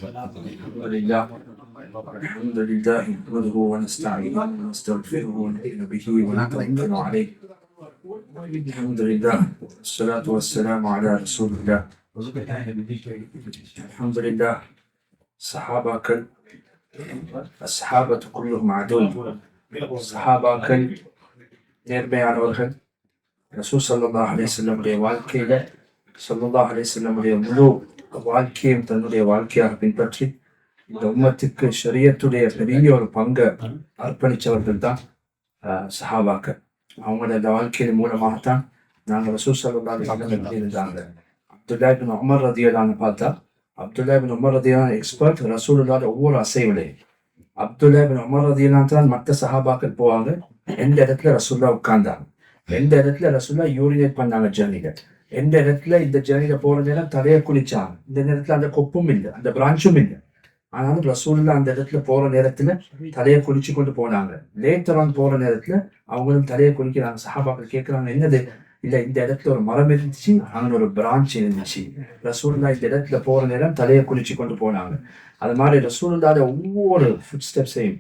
الحمد لله نحمده ونستعينه ونستغفره ونؤمن به ونتوكل عليه. الحمد لله والصلاة والسلام على رسول الله. الحمد لله. சஹாபாக்கள் அஸ்ஹாபத்து குல்லுஹும் அதுல். சஹாபாக்கள் நேர்மையானவர்கள். ரசூல் ஸல்லல்லாஹு அலைஹி வஸல்லமுடைய வாழ்க்கையில ஸல்லல்லாஹு அலைஹி வஸல்லமுடைய முழு வாழ்க்கையும் தன்னுடைய வாழ்க்கையாக பின்பற்றி இந்த உம்மத்துக்கு ஷரியத்துடைய பெரிய ஒரு பங்கை அர்ப்பணித்தவர்கள் தான் சஹாபாக்கள். அவங்களோட வாழ்க்கையின் மூலமாகத்தான் நாங்கள் ரசூல் ஸல்லல்லாஹு அலைஹி வஸல்லம் இருந்தாங்க. அப்துல்லா இப்னு உமர் ரலியல்லாஹு பார்த்தா அப்துல்லா இப்னு உமர் ரலியல்லாஹு எக்ஸ்பர்ட் ரசூலுல்லாஹ்வோட ஒவ்வொரு அசைவிலையும். அப்துல்லா இப்னு உமர் ரலியல்லாஹு தான் மற்ற சஹாபாக்கள் போவாங்க, எந்த இடத்துல ரசூலுல்லாஹ் உட்கார்ந்தாங்க, எந்த இடத்துல ரசூலுல்லாஹ் யூரினேட் பண்ணாங்க ஜர்னில, எந்த இடத்துல இந்த ஜர்னில போற நேரம் தலையை குளிச்சாங்க, இந்த நேரத்துல அந்த கொப்பும் இல்லை, அந்த பிரான்ச்சும் இல்லை, ஆனாலும் ரசூலுல்லாஹ் அந்த இடத்துல போற நேரத்துல தலையை குளிச்சு கொண்டு போனாங்க. லேட்டரான் போற நேரத்துல அவங்களும் தலையை குளிக்கிறாங்க. சஹாபாக்கள் கேட்கிறாங்க, என்னது? இல்ல, இந்த இடத்துல ஒரு மரம் இருந்துச்சு, அங்க ஒரு பிரான்ச் இருந்துச்சு. ரசூலுல்லாஹ் இந்த இடத்துல போற நேரம் தலையை குளிச்சு கொண்டு போனாங்க. அது மாதிரி ரசூலுல்லாஹ்வோட ஒவ்வொரு ஃபுட் ஸ்டெப்ஸையும்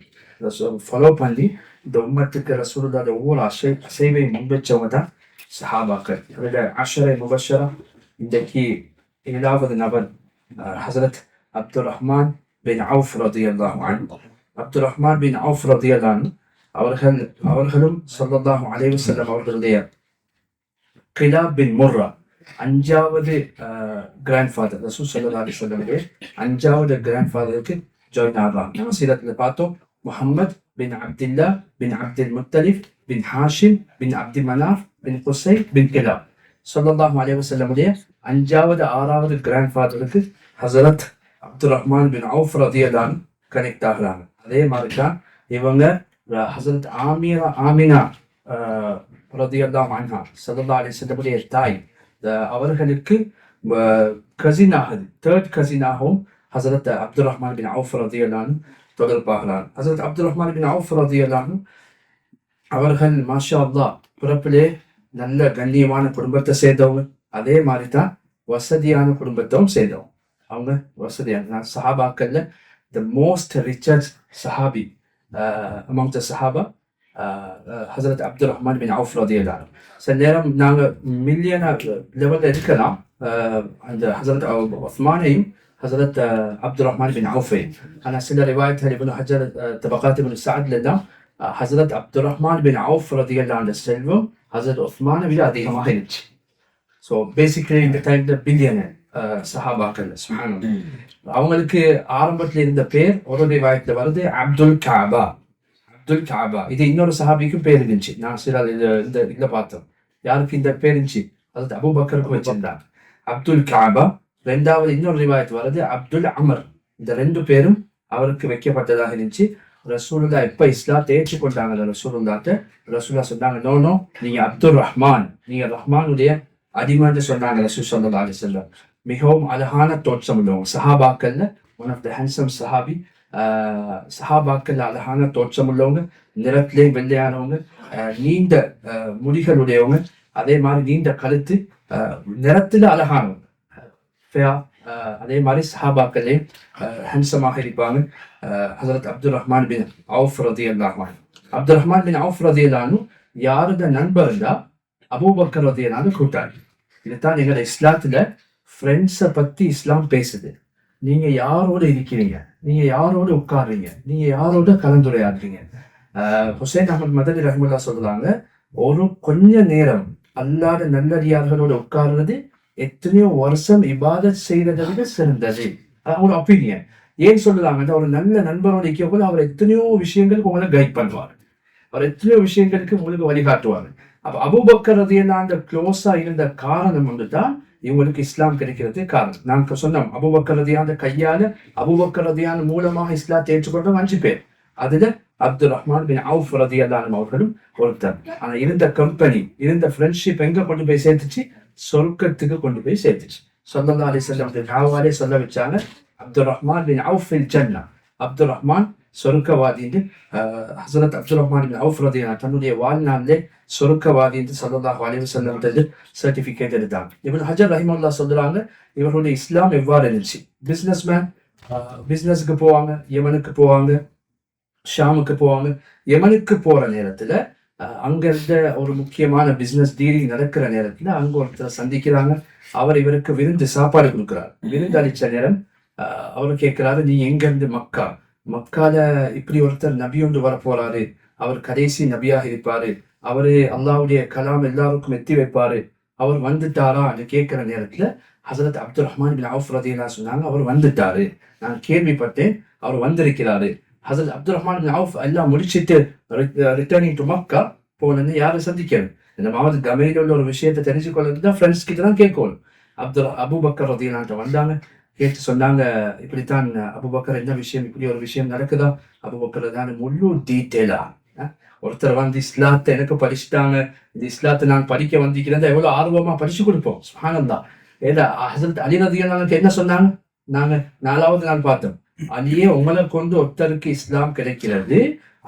ஃபாலோ பண்ணி இந்த உம்மத்துக்கு ரசூலுல்லாஹ்வோட ஒவ்வொரு அசைவையும் முன்வச்சவங்க தான் சஹாபாக்கள். அதில் அஷரை முபஷரா இன்றைக்கு 7வது நபர் ஹஸரத் அப்துல் ரஹ்மான் பின் அவுஃப் ரலியல்லாஹு அன்ஹு. அப்துல் ரஹ்மான் பின் அவுஃப் ரலியல்லாஹு அன்ஹு அவர்களும் ஸல்லல்லாஹு அலைஹி வஸல்லம் அவர்களுடைய கிலாப் பின் முர்ரா 5வது கிராண்ட் ஃபாதர், ரசூல் ஸல்லல்லாஹு அலைஹி வஸல்லம் 5வது கிராண்ட் ஃபாதருக்கு ஜாயின் ஆகிறாங்க. நம்ம சீரத்தில் பார்த்தோம், முஹம்மத் பின் அப்துல்லா பின் அப்துல் முத்தலிப் பின் ஹாஷிம் பின் அப்துல் மனாஃப் பின் குசை பின் கிலாப். ஸல்லல்லாஹு அலைஹி வஸல்லம் 5வது 6வது கிராண்ட் ஃபாதருக்கு ஹஸரத் அப்துல் ரஹ்மான் பின் அவுஃப் ரலியல்லாஹு அன்ஹு கனெக்ட் ஆகிறாங்க. அதே மாதிரி தான் இவங்க ஹஸரத் ஆமினா ரலியல்லாஹு அன்ஹா ஸல்லல்லாஹு அலைஹி வஸல்லம் தாய், அவர்களுக்கு கசின் ஆகுது, தேர்ட் கசினாகவும் ஹஸரத் அப்துல் ரஹ்மான் பின் அவுஃப் ரலியல்லாஹு அன்ஹு தொடர்பாகிறார். ஹஸரத் அப்துல் ரஹ்மான் பின் அவுஃப் ரலியல்லாஹு அன்ஹு அவர்கள் மாஷா அல்லாஹ் பிறப்பிலே நல்ல கண்ணியமான குடும்பத்தை சேர்ந்தவங்க, அதே மாதிரி தான் வசதியான குடும்பத்தையும் சேர்ந்தவங்க. அவங்க வசதியான சஹாபாக்கள்ல த மோஸ்ட் ரிச்சஸ்ட் சஹாபி அமாங் த சஹாபா ஹஸரத் அப்துல் ரஹ்மான் பின் அவுஃப் ரலியல்லாஹு அன்ஹு. சில நேரம் நாங்கள் மில்லியன் லெவலில் இருக்கலாம் அந்த ஹஸரத் உஸ்மானையும் ஹஸரத் அப்துல் ரஹ்மான் பின் அவுஃபையும். ஆனால் சில ரிவாயத்கள் இப்னு ஹஜர் தபகாத் இப்னு சஅத்ல தான் ஹஸரத் அப்துல் ரஹ்மான் பின் அவுஃப் ரலியல்லாஹு அன்ஹு செல்வம் ஹஸரத் உஸ்மானை விட அதிகமாக இருந்துச்சு. ஸோ பேசிக்கலி இந்த டைம்ல பில்லியன் சஹாபாக்கள் சுப்ஹானல்லாஹ். அவங்களுக்கு ஆரம்பத்தில் இருந்த பேர் ஒரு ரிவாயத்தில் வருது அப்துல் காபா. அப்துல் காபா இது இன்னொரு சஹாபிக்கும் பேர் இருந்துச்சு. நான் சில இந்த பார்த்தோம், யாருக்கு இந்த பேர் இருந்துச்சு? அது அபூபக்கருக்கு வச்சிருந்தாங்க அப்துல் காபா. 2வது இன்னொரு ரிவாயத் வருது அப்துல் அமர். இந்த 2 பேரும் அவருக்கு வைக்கப்பட்டதாக இருந்துச்சு. ரசூலுல்லாஹ் எப்ப இஸ்லாத்தை ஏற்றுக்கொண்டாங்க ரசூலுல்லாஹ் சொன்னாங்க, நோ, நீங்க அப்துல் ரஹ்மான், நீங்க ரஹ்மானுடைய அடிமைன்னு சொன்னாங்க. ரசூல் ஸல்லல்லாஹு அலைஹி வஸல்லம் மிகவும் அழகான தோற்றம் உள்ளவங்க. சஹாபாக்கள்ல ஒன் ஆஃப் த ஹேண்ட்ஸம் சஹாபி. சஹாபாக்கள்ல அழகான தோற்றம் உள்ளவங்க, நிறத்திலே வெள்ளையானவங்க, நீண்ட முடிகளுடையவங்க, அதே மாதிரி நீண்ட கழுத்து, நிறத்துல அழகானவங்க, அதே மாதிரி சஹாபாக்களே ஹேண்ட்ஸமாக இருப்பாங்க. ஹஸரத் அப்துல் ரஹ்மான் பின் அவுஃப் ரலியல்லாஹு அன்ஹு. அப்துல் ரஹ்மான் பின் அவுஃப் ரலியல்லாஹு அன்ஹு யாரோட நண்பர்னா அபூபக்கர் ரலியல்லாஹு அன்ஹு கூட்டாளி. இதுதான் எங்களோட இஸ்லாத்துல ஃப்ரெண்ட்ஸை பத்தி இஸ்லாம் பேசுது. நீங்க யாரோட இருக்கிறீங்க, நீங்க யாரோட உட்கார்றீங்க, நீங்க யாரோட கலந்துரையாடுறீங்க. ஹுசைன் அஹ்மத் மதனி ரஹ்மத்துல்லாஹ் சொல்றாங்க, ஒரு கொஞ்ச நேரம் அல்லாஹ்வுடைய நல்லடியார்களோட உட்கார்றது எத்தனையோ வருஷம் இபாதத் செய்யறதை விட சிறந்தது. அவங்களோட ஒப்பீனியன். ஏன் சொல்லுறாங்க? ஒரு நல்ல நண்பரோட போது அவர் எத்தனையோ விஷயங்களுக்கு உங்களை கைட் பண்ணுவார், அவர் எத்தனையோ விஷயங்களுக்கு உங்களுக்கு வழிகாட்டுவார். அப்ப அபூபக்கர் ரலியல்லாஹு அன்ஹு க்ளோஸா இருந்த காரணம் தான் இவங்களுக்கு இஸ்லாம் கிடைக்கிறது காரணம். நாங்க சொன்னோம், அபூபக்கர் ரலியல்லாஹு அன்ஹு கையால அபூபக்கர் ரலியல்லாஹு அன்ஹு மூலமாக இஸ்லாத்தை ஏற்றுக்கொண்டவங்க 5 பேர். அதுல அப்துல் ரஹ்மான் பின் அவுஃப் ரலியல்லாஹு அன்ஹு அவர்களும் ஒருத்தர். ஆனா இருந்த கம்பெனி, இருந்த ஃப்ரெண்ட்ஷிப் எங்க கொண்டு போய் சேர்த்துச்சு? சொர்க்கத்துக்கு கொண்டு போய் சேர்த்துச்சு. ஸல்லல்லாஹு அலைஹி வஸல்லம் தாவாலே சொல்ல வச்சாங்க, Abdul Rahman bin Auf fill ஜன்னா, அப்துல் ரஹ்மான் சொர்க்கவாதி என்று ஹஸரத் அப்துல் ரஹ்மான் பின் அவுஃப் ரலியல்லாஹு அன்ஹு தன்னுடைய வாழ்நாளிலே சொர்க்கவாதி என்று ஸல்லல்லாஹு அலைஹி வஸல்லம் சர்டிஃபிகேட் எடுத்தாங்க. இப்னு ஹஜர் ரஹிமஹுல்லாஹ் சொல்றாங்க, இவர்களுடைய இஸ்லாம் எவ்வாறு இருந்துச்சு? பிசினஸ் மேன், பிசினஸுக்கு போவாங்க, யமனுக்கு போவாங்க, ஷாமுக்கு போவாங்க. யமனுக்கு போற நேரத்துல அங்க இருந்த ஒரு முக்கியமான பிசினஸ் டீலிங் நடக்கிற நேரத்துல அங்க ஒருத்தரை சந்திக்கிறாங்க. அவர் இவருக்கு விருந்து சாப்பாடு கொடுக்குறாரு. விருந்து அளிச்ச நேரம் அவரு கேட்கிறாரு, நீ எங்க இருந்து? மக்கா. மக்கால இப்படி ஒருத்தர் நபி ஒன்று வர போறாரு, அவர் கடைசி நபியாக இருப்பாரு, அவரு அல்லாவுடைய கலாம் எல்லாருக்கும் எத்தி வைப்பாரு, அவர் வந்துட்டாரா என்று கேட்கிற நேரத்துல ஹசரத் அப்துல் ரஹ்மான் பின் அவுஃப் ரலியல்லாஹு சொன்னாங்க, அவர் வந்துட்டாரு, நான் கேள்விப்பட்டேன், அவர் வந்திருக்கிறாரு. ஹசரத் அப்துல் ரஹ்மான் பின் அவுஃப் எல்லாம் முடிச்சிட்டு ரிட்டர்னிங் டு மக்கா போனது யாரை சந்திக்கணும்? இந்த மாவட்ட கமையில உள்ள ஒரு விஷயத்தை தெரிஞ்சு கொள்ளதான் ஃப்ரெண்ட்ஸ் கிட்ட தான் கேட்கணும். அபூபக்கர் ரலியல்லாஹு வந்தாங்க, கேட்டு சொன்னாங்க, இப்படித்தான் அபூபக்கர், என்ன விஷயம், இப்படி ஒரு விஷயம் நடக்குதா? அபூபக்கர் தான் முழு டீட்டெயிலா, ஒருத்தர் வந்து இஸ்லாத்தை எனக்கு படிச்சுட்டாங்க, இந்த இஸ்லாத்தை நான் படிக்க வந்திருக்கிறேன், எவ்வளவு ஆர்வமா படிச்சு கொடுப்போம். சுப்ஹானல்லாஹ். ஏதா ஹஸரத் அலி ரலியல்லாஹு என்ன சொன்னாங்க? நாங்க 4வது நாள் பார்த்தோம், அலியே உங்களை கொண்டு ஒருத்தருக்கு இஸ்லாம் கிடைக்கிறது,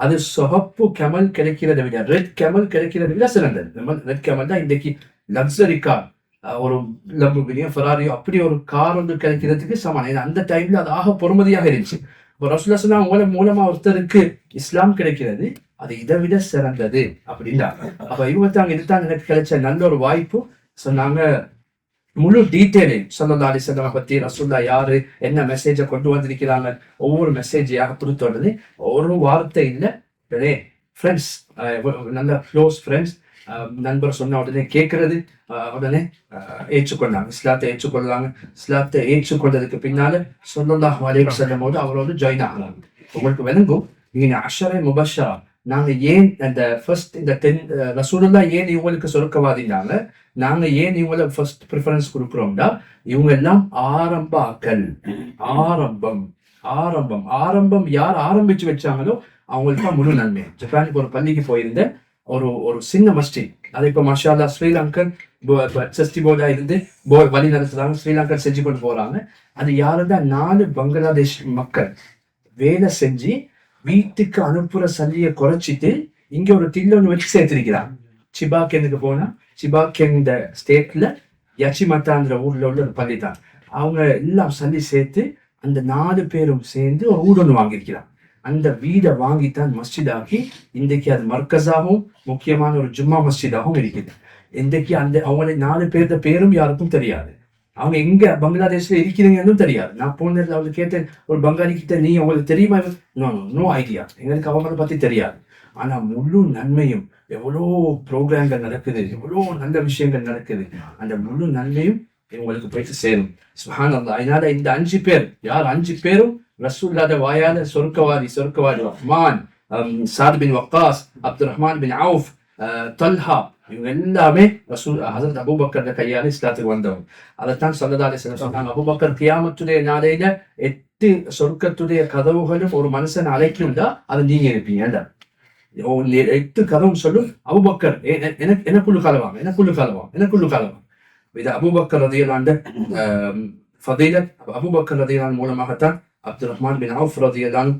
அது சொகப்பு கமல் கிடைக்கிறத விட, ரெட் கமல் கிடைக்கிறத விட சிறந்தது. ரெட் கமல் தான் இன்றைக்கு லக்ஸரி கார், ஒரு லம்போர்கினியோ ஃபெராரியோ அப்படி ஒரு கார் ஒன்று கிடைக்கிறதுக்கு சமானம். ஏன்னா அந்த டைம்ல அது ஆக பொறுமதியாக இருந்துச்சு. இப்போ ரசூலுல்லாஹ் சொன்னா உங்களை மூலமா ஒருத்தருக்கு இஸ்லாம் கிடைக்கிறது, அது இதை விட சிறந்தது அப்படின்னா. அப்ப இவங்க இதுதான் எனக்கு கிடைச்ச நல்ல ஒரு வாய்ப்பு. சொன்னாங்க முழு டீட்டெயிலை ஸல்லல்லாஹு அலைஹி வஸல்லம் பத்தி, ரசூலுல்லாஹ் யாரு, என்ன மெசேஜை கொண்டு வந்திருக்கிறாங்க, ஒவ்வொரு மெசேஜையாக கொடுத்தோடனே ஒரு வார்த்தை இல்லை, ஃப்ரெண்ட்ஸ், நல்ல க்ளோஸ் ஃப்ரெண்ட்ஸ், நண்பர் சொன்ன உடனே கேட்கறது, உடனே ஏற்றுக்கொண்டாங்க, இஸ்லாத்தை ஏற்றுக்கொள்ளாங்க. இஸ்லாத்தை ஏற்றுக்கொண்டதுக்கு பின்னால ஸல்லல்லாஹு அலைஹி வஸல்லமோடு அவரோடு ஜாயின் ஆகலாம். உங்களுக்கு விளங்கும், நீங்க அஷரே முபஷரா, நாங்க ஏன் அந்த ஃபர்ஸ்ட் இந்த 10 ரசூலுல்லாஹ் ஏன் இவங்களுக்கு சொர்க்கவாதினால நாங்க ஏன் இவங்களை ஃபர்ஸ்ட் ப்ரிஃபரன்ஸ் கொடுக்குறோம்னா, இவங்க எல்லாம் ஆரம்பாக்கள். ஆரம்பம் ஆரம்பம் ஆரம்பம் யார் ஆரம்பிச்சு வச்சாங்களோ அவங்களுக்கு தான் முழு நன்மை. ஜப்பானுக்கு ஒரு பள்ளிக்கு போயிருந்தேன், ஒரு ஒரு சின்ன மஸ்ஜித், அது இப்போ மாஷா அல்லாஹ் ஸ்ரீலங்கன் சஷ்டி போர்டா இருந்து வழி நடத்துறாங்க, ஸ்ரீலங்கன் செஞ்சு கொண்டு போறாங்க. அது யாருதான் 4 பங்களாதேஷ் மக்கள் வேலை செஞ்சு வீட்டுக்கு அனுப்புற சல்லியை குறைச்சிட்டு இங்க ஒரு தில்ல ஒன்று வச்சு சேர்த்திருக்கிறாங்க. சிபாக்கெனுக்கு போனா, சிபாக்கென் இந்த ஸ்டேட்ல யச்சிமத்தான்ற ஊர்ல உள்ள ஒரு பள்ளி தான். அவங்க எல்லாம் சல்லி சேர்த்து அந்த 4 பேரும் சேர்ந்து ஒரு வீடு ஒன்று வாங்கியிருக்கிறாங்க. அந்த வீடை வாங்கித்தான் மஸ்ஜித் ஆக்கி இன்றைக்கு அது மர்கஸாகவும் முக்கியமான ஒரு ஜும்மா மஸ்ஜிதாகவும் இருக்குது. இன்றைக்கு அந்த அவங்க 4 பேர்த பேரும் யாருக்கும் தெரியாது, அவங்க எங்க பங்களாதேஷ்ல இருக்கிறீங்கன்னு தெரியாது. நான் போன அவங்க கேட்டேன், ஒரு பங்காளி கிட்ட, நீ உங்களுக்கு தெரியுமா? நோ ஐடியா, எங்களுக்கு அவங்களை பத்தி தெரியாது. ஆனா முழு நன்மையும், எவ்வளோ ப்ரோக்ராம்கள் நடக்குது, எவ்வளோ நல்ல விஷயங்கள் நடக்குது, அந்த முழு நன்மையும் இவங்களுக்கு போயிட்டு சேரும். சுப்ஹானல்லாஹ். அதனால இந்த 5 பேர் யார்? 5 பேரும் ரசூலுல்லாஹ் வாயால சொர்க்கவாதி ரஹ்மான், சாத் பின் Waqqas, Abdul Rahman bin Auf, Talha, இவங்க எல்லாமே ஹஸரத் அபூபக்கர் கையால இஸ்லாத்துக்கு வந்தவங்க. அதைத்தான் ஸல்லல்லாஹு அலைஹி வஸல்லம் சொன்னாங்க, அபூபக்கர் கியாமத்துடைய நாளையில 8 சொர்க்கத்துடைய கதவுகளும் ஒரு மனுஷன் அழைக்கும்டா அது நீங்க இருப்பீங்க. 8 கதவும் சொல்லும், அபூபக்கர் எனக்குள்ளு காலவாங்க, எனக்குள்ளு காலவாங்க, எனக்குள்ளு காலவாங்க. இது அபூபக்கர் ரலியல்லாஹு அன்ஹு ஃபதீலத். அபூபக்கர் ரலியல்லாஹு அன்ஹு மூலமாகத்தான் அப்துல் ரஹ்மான் பின் அவுஃப் ரலியல்லாஹு அன்ஹு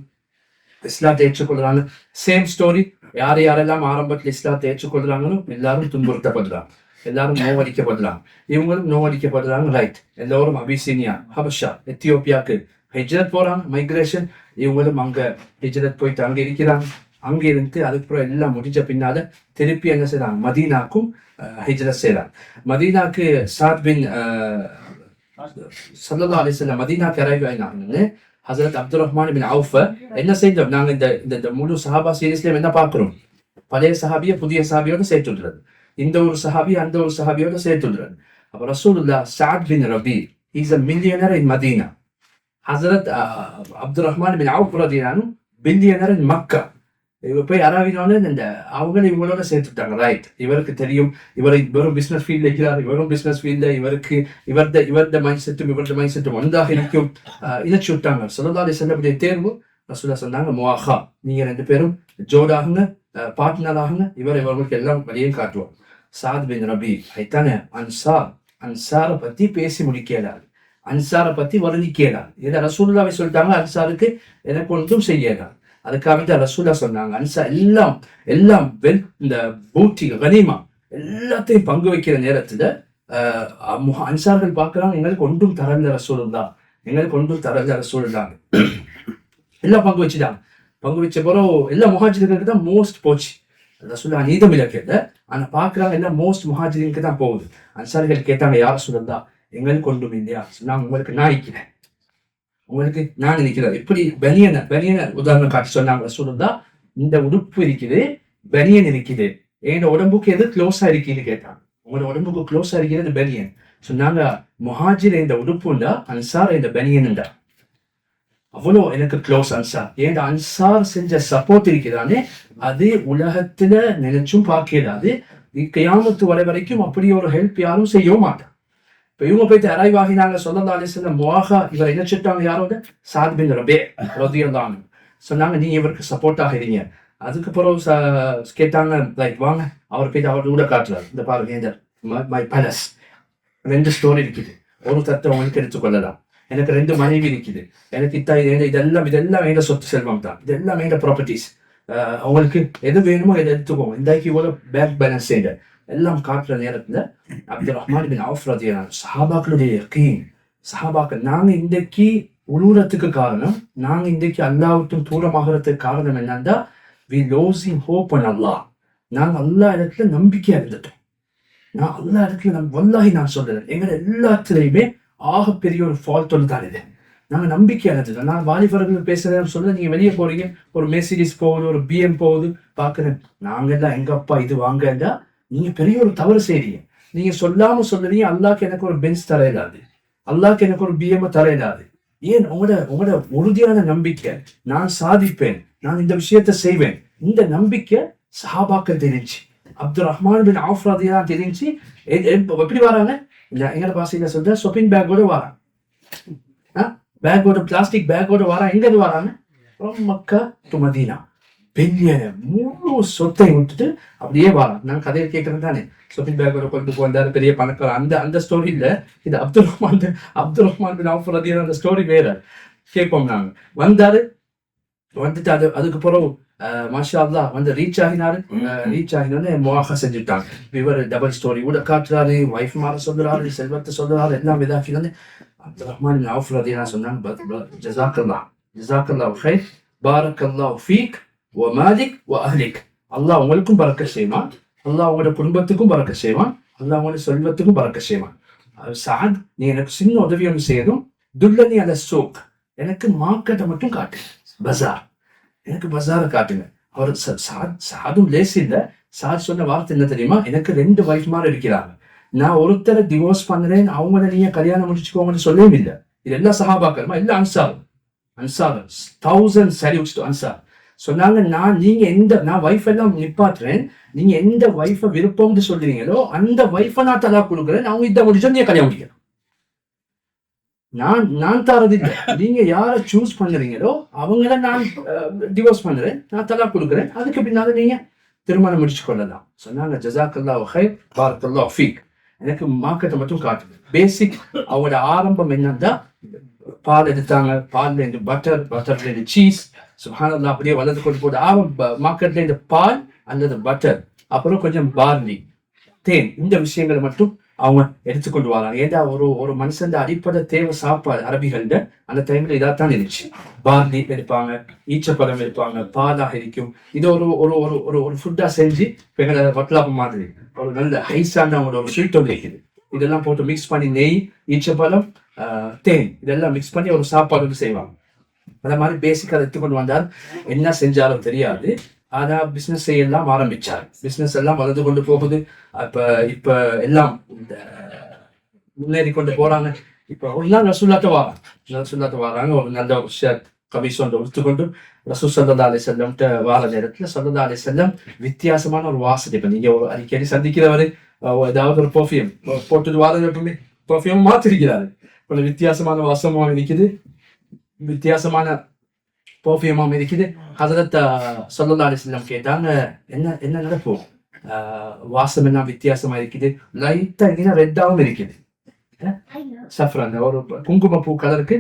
இஸ்லாத்தை ஏற்றுக்கொள்றாங்க. சேம் ஸ்டோரி, யாரெல்லாம் ஆரம்பத்தில் இஸ்லாத்தை ஏற்றுக்கொள்றாங்களோ எல்லாரும் துன்புறுத்தப்படுறாங்க, எல்லாரும் நோவடிக்கப்படுறாங்க, இவங்களும் நோவடிக்கப்படுறாங்க. ரைட், எல்லோரும் அபிசீனியா, ஹபஷா, எத்தியோப்பியாவுக்கு ஹிஜ்ரத் போறாங்க, மைக்ரேஷன். இவங்களும் அங்க ஹிஜ்ரத் போயிட்டு அங்க இருக்கிறாங்க. அங்க இருந்து அதுக்கப்புறம் எல்லாம் முடிஞ்ச பின்னால திருப்பி என்ன செய்யறாங்க, மதீனாக்கும் ஹிஜ்ரத் செய்யறாங்க. மதீனாக்கு சாத் பின் ஸல்லல்லாஹு அலைஹி வஸல்லம் மதீனாக்கு அரைவ் ஆயினாங்கன்னு ஹஸரத் அப்துல் ரஹ்மான் பின் அவுஃப் என்ன செஞ்சோம், நாங்க இந்த முழு சஹாபா சீரீஸ்ல என்ன பார்க்கிறோம், பழைய சஹாபியை புதிய சஹாபியோட சேர்த்துடுறது, இந்த ஒரு சஹாபி அந்த ஒரு சஹாபியோட சேர்த்துடுறது. அப்ப ரசூலுல்லாஹ் Saad bin Rabi is a millionaire in Medina. ஹஸரத் அப்துல் ரஹ்மான் பின் அவுஃப் ரலியல்லாஹு அன்ஹு பில்லியனர் இன் மக்கா. இவ போய் அராவினோன்னு இந்த அவங்களும் இவங்களோட சேர்த்துட்டாங்க. ரைட், இவருக்கு தெரியும், இவரும் பிசினஸ் ஃபீல்ட்ல இருக்கிறார், இவரும் பிசினஸ் ஃபீல்ட்ல, இவருக்கு இவர்த மைண்ட் செட்டும் ஒன்றாக இருக்கும். இணைச்சு விட்டாங்க. ஸல்லல்லாஹு அலைஹி வஸல்லம் தேர்வு. ரசூலுல்லாஹ் சொன்னாங்க, முஆஹா, நீங்க 2 பேரும் ஜோடாகுங்க, பார்ட்னர் ஆகுங்க, இவர்களுக்கு எல்லாம் வழியும் காட்டுவோம். சாத் பின் ரபி ஐத்தானே அன்சாரை பத்தி பேசி முடிக்கிறார், அன்சாரை பத்தி வர்ணிக்கிறார். இதை ரசூலுல்லாஹ் சொல்லிட்டாங்க, அன்சாருக்கு எனக்கு ஒன்றும் செய்யலாம். அதுக்காக தான் ரசூலுல்லாஹ் சொன்னாங்க, அன்சார் எல்லாம் இந்த பூட்டி கனிமா எல்லாத்தையும் பங்கு வைக்கிற நேரத்துல அன்சார்கள் பார்க்கிறாங்க, எங்களுக்கு ஒன்றும் தரல ரசூலுல்லாஹ், எங்களுக்கு கொண்டு தரல ரசூலுல்லாஹ். எல்லாம் பங்கு வச்சுட்டாங்க. பங்கு வச்ச பிறகு எல்லா முஹாஜிர்களுக்கு தான் மோஸ்ட் போச்சு. ரசூலுல்லாஹ் நீதம் இல்லை கேட்ட, ஆனா பாக்குறாங்க எல்லாம் மோஸ்ட் முஹாஜிர்களுக்கு தான் போகுது. அன்சாரிகள் கேட்டாங்க, யார் ரசூலுல்லாஹ் எங்களுக்கு கொண்டும் இல்லையா? சொன்னாங்க, உங்களுக்கு நான் நிற்கிறேன், உங்களுக்கு நான் நிற்கிறேன். இப்படி பனியன உதாரணம் காட்டி சொன்னாங்க ரசூலுல்லாஹ், இந்த உடுப்பு இருக்குது, பனியன் இருக்குது, என் உடம்புக்கு எது க்ளோஸா இருக்குன்னு கேட்டாங்க. உங்களோட உடம்புக்கு க்ளோஸா இருக்கிறது பனியன். சொன்னாங்க, முஹாஜிர் இந்த உடுப்புண்டா, அன்சார் இந்த பனியன்டா. அவ்வளோ எனக்கு க்ளோஸ் அன்சார். ஏன் அன்சார் செஞ்ச சப்போர்ட் இருக்கிறானே, அது உலகத்துல நினைச்சும் பார்க்கிறாது. கியாமத்து வரை வரைக்கும் அப்படி ஒரு ஹெல்ப் யாரும் செய்யவும் மாட்டான். இப்ப இவங்க போயிட்டு அரைவ் ஆகினாங்க, ஸல்லல்லாஹு அலைஹி வஸல்லம் முஆஹா இவர் என்ன சொல்லிட்டாங்க, யாரோட சாத் பின் ரபீ ரலியல்லாஹு அன்ஹு சொன்னாங்க, நீ இவருக்கு சப்போர்ட்டாக இருங்க. அதுக்கு பிறகு கேட்டாங்க, லைக் வாங்க அவர் போயிட்டு அவர் கூட காட்டுறாரு, இந்த பாருங்க மை பேலஸ் 2 ஸ்டோரி இருக்குது, ஒரு தத்தை உங்களுக்கு எடுத்துக்கொள்ளலாம், எனக்கு 2 மனைவி இருக்குது, எனக்கு இதெல்லாம் வேண்ட சொத்து செல்வம் தான், இதெல்லாம் வேண்ட ப்ராப்பர்ட்டிஸ், அவங்களுக்கு எது வேணுமோ எதை எடுத்துக்கோங்க, இன்றைக்கு இவ்வளவு பேங்க் பேலன்ஸ் செய்யுங்க எல்லாம் காட்டுற நேரத்துல அப்துல் ரஹ்மான் பின் அவுஃப் ரலியல்லாஹு அன்ஹு சஹாபாக்களுடைய யகீன், சஹாபாக்கள் நாங்க இன்றைக்கு உழுவுறதுக்கு காரணம், நாங்க இன்றைக்கு அல்லாஹ்வுக்கு தூரமாகறதுக்கு காரணம் என்னன்னா, we losing hope on Allah. நாங்க அல்லாஹ் இடத்துல நம்பிக்கையா இருந்துட்டோம். நான் அல்லாஹ் இடத்துல வல்லாஹி நான் சொல்றேன், எங்க எல்லாத்துலயுமே ஆகப்பெரிய ஒரு ஃபால்ட் ஒன்று தான் இது. நாங்க நம்பிக்கையா இருந்துட்டோம். நான் வாலிபர்கள் பேசுறேன்னு சொல்ல, நீங்க வெளியே போறீங்க, ஒரு மெர்சிடிஸ் போகுது, ஒரு பிஎம் போகுது, பாக்குறேன், நாங்க எல்லாம் எங்க அப்பா இது வாங்கண்டா, நீங்க பெரிய ஒரு தவறு செய்றீங்க. நீங்க சொல்லாம சொல்றீங்க, அல்லாஹ்க்கு எனக்கு ஒரு பென்ஸ் தர இயலாது, அல்லாஹ்க்கு எனக்கு ஒரு பிஎம் தர இயலாது. ஏன்? உங்களோட உறுதியான நம்பிக்கை, நான் சாதிப்பேன், நான் இந்த விஷயத்தை செய்வேன், இந்த நம்பிக்கை சஹாபாக்கள் தெரிஞ்சு, அப்துல் ரஹ்மான் பின் அவுஃப் ரலியல்லாஹு தெரிஞ்சு. எப்படி வராங்க? எங்கட பாசையில சொல்ற ஷாப்பிங் பேக்கோட வராங்க, பேக்கோட பிளாஸ்டிக் பேக்கோட வராங்க. எங்க வராங்க? மக்கா டு மதீனா. பெரிய முழு சொத்தை விட்டுட்டு அப்படியே வராங்க. நான் கதையை கேட்கறது தானே, ஷாப்பிங் பேக்கோட கொண்டு போந்தாரு, பெரிய பணக்கார. அந்த ஸ்டோரி இல்ல, இது அப்துல் ரஹ்மான் பின் அவுஃப் ரலியல்லாஹு அந்த ஸ்டோரி வேற. கேட்போம் நாங்க. வந்தாரு, வந்துட்டு அதுக்கு பிறகு மாஷா அல்லாஹ் வந்து ரீச் ஆகினோன்னு முஆஹா செஞ்சுட்டாங்க. இவர் டபுள் ஸ்டோரி கூட காட்டுறாரு, வைஃப் மாற சொல்றாரு, செல்வத்தை சொல்றாரு, எல்லாம் இதாக்கினோன்னு அப்துல் ரஹ்மான் பின் அவுஃப் ரலியல்லாஹு சொன்னாங்க, ஜஸாக்கல்லாஹு கைர், பாரக்கல்லாஹு ஃபீக் வ மாலிக் வ அஹ்லிக். அல்லாஹ் உங்களுக்கும் பரக்கத் செய்வான், அல்லாஹ் உங்களோட குடும்பத்துக்கும் பரக்கத் செய்வான், அல்லாஹ் உங்களோட செல்வத்துக்கும் பரக்கத் செய்வான். சாத், நீ எனக்கு சின்ன உதவி ஒன்று செய்யணும், துல்லனி அல சூக், எனக்கு மார்க்கெட்டை மட்டும் காட்டு, பஜார், எனக்கு பஜாரை காட்டுங்க. அவர் சாதும் லேஸ் இல்ல. சாத் சொன்ன வார்த்தை என்ன தெரியுமா? எனக்கு 2 வைஃப்மார் இருக்கிறாங்க, நான் ஒருத்தரை டிவோர்ஸ் பண்றேன், அவங்கள நீங்க கல்யாணம் முடிச்சுக்கோங்கன்னு சொல்லவே இல்லை. இது எல்லா சஹாபாக்களுமா இல்ல, அன்சார் 1000 salutes to அன்சார் சொன்னாங்க, நான் வைஃப் எல்லாம் நிப்பாட்டுறேன், நீங்க எந்த வைஃப விருப்பம்னு சொல்றீங்களோ அந்த வைஃப நான் தலா கொடுக்குறேன், அவங்க இதை முடிச்சா நீங்க கல்யாணம் முடிக்கணும். நான் தரது இல்லை, நீங்க யார சூஸ் பண்றீங்களோ அவங்கள நான் டிவோர்ஸ் பண்றேன், நான் தலா கொடுக்குறேன், அதுக்கு பின்னால நீங்க திருமணம் முடிச்சு கொள்ளலாம். சொன்னாங்க, ஜஸாக்கல்லாஹு கைர், பாரக்கல்லாஹு ஃபீக், எனக்கு மார்க்கெட்டை மட்டும் காட்டுது. பேசிக் அவங்களோட ஆரம்பம் என்னன்னா, பால் எடுத்தாங்க, பால்ல இருந்து பட்டர்ல இருந்து சீஸ், சுப்ஹானல்லாஹ் அப்படியே வளர்ந்து கொண்டு போது மார்க்கெட்ல இருந்து பால் அல்லது பட்டர், அப்புறம் கொஞ்சம் பார்லி, தேன், இந்த விஷயங்களை மட்டும் அவங்க எடுத்துக்கொண்டு வராங்க. ஏன்னா ஒரு மனுஷன் அடிப்படை தேவை சாப்பாடு அரபிகள்ட அந்த டைம்ல இதாத்தான் இருந்துச்சு. பார்லி எடுப்பாங்க, ஈச்சப்பழம் எடுப்பாங்க, பாலாக இருக்கும். இது ஒரு ஃபுட்டா செஞ்சு எங்களை வட்லாப்பம் மாதிரி ஒரு நல்ல ஹைஸான ஒரு ஸ்வீட் ஒன்று இருக்குது. இதெல்லாம் போட்டு மிக்ஸ் பண்ணி நெய், ஈச்சப்பழம், தேன் இதெல்லாம் மிக்ஸ் பண்ணி ஒரு சாப்பாடு வந்து செய்வாங்க. அந்த மாதிரி பேசிக்கா எடுத்துக்கொண்டு வந்தால் என்ன செஞ்சாலும் தெரியாது. ஆனா பிசினஸ் செய்யலாம் ஆரம்பிச்சார். பிசினஸ் எல்லாம் வளர்ந்து கொண்டு போகுது. இப்ப எல்லாம் முன்னேறி கொண்டு போறாங்க. இப்ப ஒரு நாள் ரசூலுல்லாஹ் வராங்க, ஒரு நல்ல ஒரு ஷர்ட் கமீஸ் ஒன்று உடுத்துக்கொண்டு ரசூல் ஸல்லல்லாஹு அலைஹி வஸல்லம் வார நேரத்துல ஸல்லல்லாஹு அலைஹி வஸல்லம் வித்தியாசமான ஒரு வாசனை. இப்ப நீங்க அடிக்கடி சந்திக்கிறவரு ஏதாவது ஒரு பர்ஃபியூம் போட்டுட்டு வாரம் எப்பவுமே பர்ஃபியூம் மாத்திருக்கிறாரு. கொஞ்சம் வித்தியாசமான வாசமா இருக்குது, வித்தியாசமான பர்ஃபியூமாவும் இருக்குது. ஹஸரத் ஸல்லல்லாஹு அலைஹி வஸல்லம் கேட்டாங்க, என்ன நடக்கும், வாசம் எல்லாம் வித்தியாசமா இருக்குது, லைட்டா இங்கே ரெட்டாவும் இருக்குது, சஃப்ரான் ஒரு குங்குமப்பூ கலருக்கு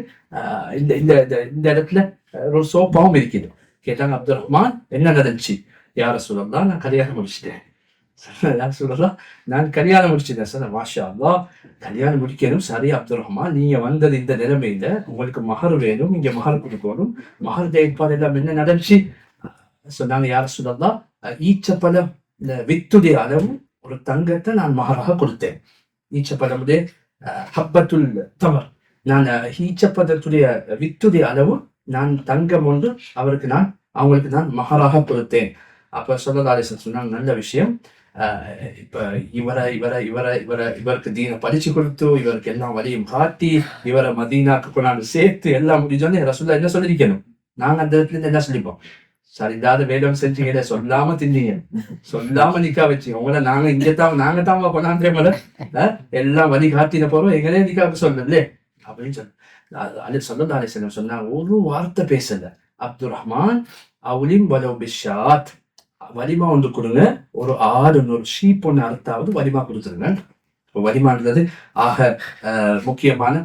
இந்த இடத்துல ஒரு சோப்பாவும் இருக்குது. கேட்டாங்க, அப்துல் ரஹ்மான் என்ன நடந்துச்சு? யா ரசூலல்லாஹ், நான் கல்யாணம் முடிச்சிட்டேன், சொல்லலாம், நான் கல்யாணம் முடிச்சிட்டேன் சார். மாஷா அல்லாஹ், கல்யாணம் முடிக்கணும். சரி அப்துல் ரஹ்மான், நீங்க வந்தது இந்த நிலைமையில உங்களுக்கு மஹர் வேணும், இங்க மஹர் கொடுக்கணும். மஹர் ஏற்பாடு எல்லாம் என்ன நடந்துச்சு சொன்னாங்க. யார் சொல்லலாம், ஈச்சப்பழம் இந்த வித்துடைய அளவு ஒரு தங்கத்தை நான் மகராக கொடுத்தேன். ஈச்சப்பழமுடைய ஹப்பத்துல் தமர், நான் ஈச்சப்பழத்துடைய வித்துடைய அளவு நான் தங்கம் ஒன்று அவங்களுக்கு நான் மகராக கொடுத்தேன். அப்ப ஸல்லல்லாஹு அலைஹி வஸல்லம் சொன்னாங்க, நல்ல விஷயம். இப்ப இவருக்கு தீனை படிச்சு கொடுத்து, இவருக்கு எல்லாம் வழியும் காட்டி, இவரை மதீனாக்கு கொண்டாந்து சேர்த்து எல்லாம் முடிஞ்சோன்னு ரசூலுல்லாஹ் என்ன சொல்லிருக்கணும்? நாங்க அந்த இடத்துல இருந்து என்ன சொல்லிப்போம்? சார் இல்லாத வேலை செஞ்சீங்க, சொல்லாம தின்னீங்க, சொல்லாம நிக்கா வச்சீங்க, உங்களை நாங்க தான் கொண்டாந்தே எல்லாம் வழி காட்டின போறோம், எங்களே நிக்காவுக்கு சொல்லல அப்படின்னு ஸல்லல்லாஹு அலைஹி வஸல்லம் சொன்னாங்க, ஒரு வார்த்தை பேசல. அப்துல் ரஹ்மான் அவுலிம் வலவ் பிஷாத், வலிமா ஒன்று கொடுங்க, ஒரு ஆடு ஒரு ஷீப் ஒன்று அறுத்தாவது வலிமா கொடுத்துருங்க. வலிமான்றது ஆக முக்கியமான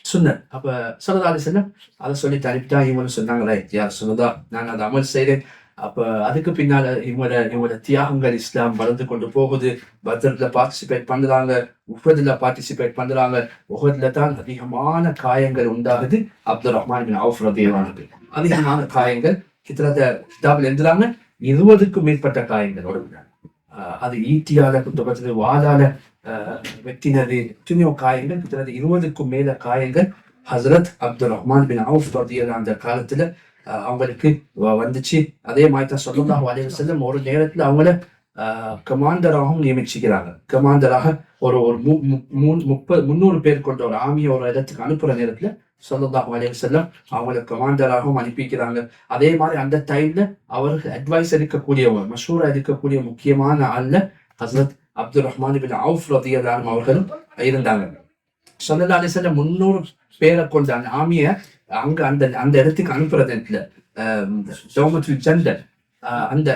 சுன்னத். அப்ப ஸல்லல்லாஹு அலைஹி வஸல்லம் அதை சொல்லி தனிப்பிட்டா இவங்க சொன்னாங்களே, யார் சொல்லுதா நான் அதை அமல் செய்றேன். அப்ப அதுக்கு பின்னால இவங்களோட தியாகங்கள் இஸ்லாம் வளர்ந்து கொண்டு போகுது. பத்ர்ல பார்ட்டிசிபேட் பண்றாங்க, உஹதுல பார்ட்டிசிபேட் பண்றாங்க. உஹதுல தான் அதிகமான காயங்கள் உண்டாகுது. அப்துல் ரஹ்மான் பின் அவுஃப் ரலியல்லாஹு அன்ஹு அதிகமான காயங்கள், கிட்டத்தட்ட கிதாபில் எழுதுறாங்க 20க்கும் மேற்பட்ட காயங்கள் உடம்புல. அது ஈட்டியால குத்தப்பட்டது, வாளால வெட்டினது, எத்தனையோ காயங்கள், கிட்டத்தட்ட 20க்கும் மேல காயங்கள் ஹசரத் அப்துல் ரஹ்மான் பின் அவுஃப் ரலியல்லாஹு அந்த காலத்துல அவங்களுக்கு வந்துச்சு. அதே மாதிரி தான் ஸல்லல்லாஹு அலைஹி வஸல்லம் ஒரு நேரத்துல அவங்கள கமாண்டராகவும் நியமிச்சுக்கிறாங்க. கமாண்டராக ஒரு 300 பேர் கொண்ட ஒரு ஆர்மியை ஒரு இடத்துக்கு அனுப்புற நேரத்துல ஸல்லல்லாஹு அலைஹி வஸல்லம் அவங்களை கமாண்டராகவும் அனுப்பிக்கிறாங்க. அதே மாதிரி அந்த டைம்ல அவருக்கு அட்வைஸ் எடுக்கக்கூடியவங்க, மஷூரா எடுக்கக்கூடிய முக்கியமான ஆள்ல ஹசரத் அப்துல் ரஹ்மான் பின் அவுஃப் ரலியல்லாஹு அன்ஹு அவர்களும் இருந்தாங்க. ஸல்லல்லாஹு அலைஹி வஸல்லம் 300 பேரை கொண்ட அந்த ஆர்மியை அங்க அந்த இடத்துக்கு அனுப்புறதுல அந்த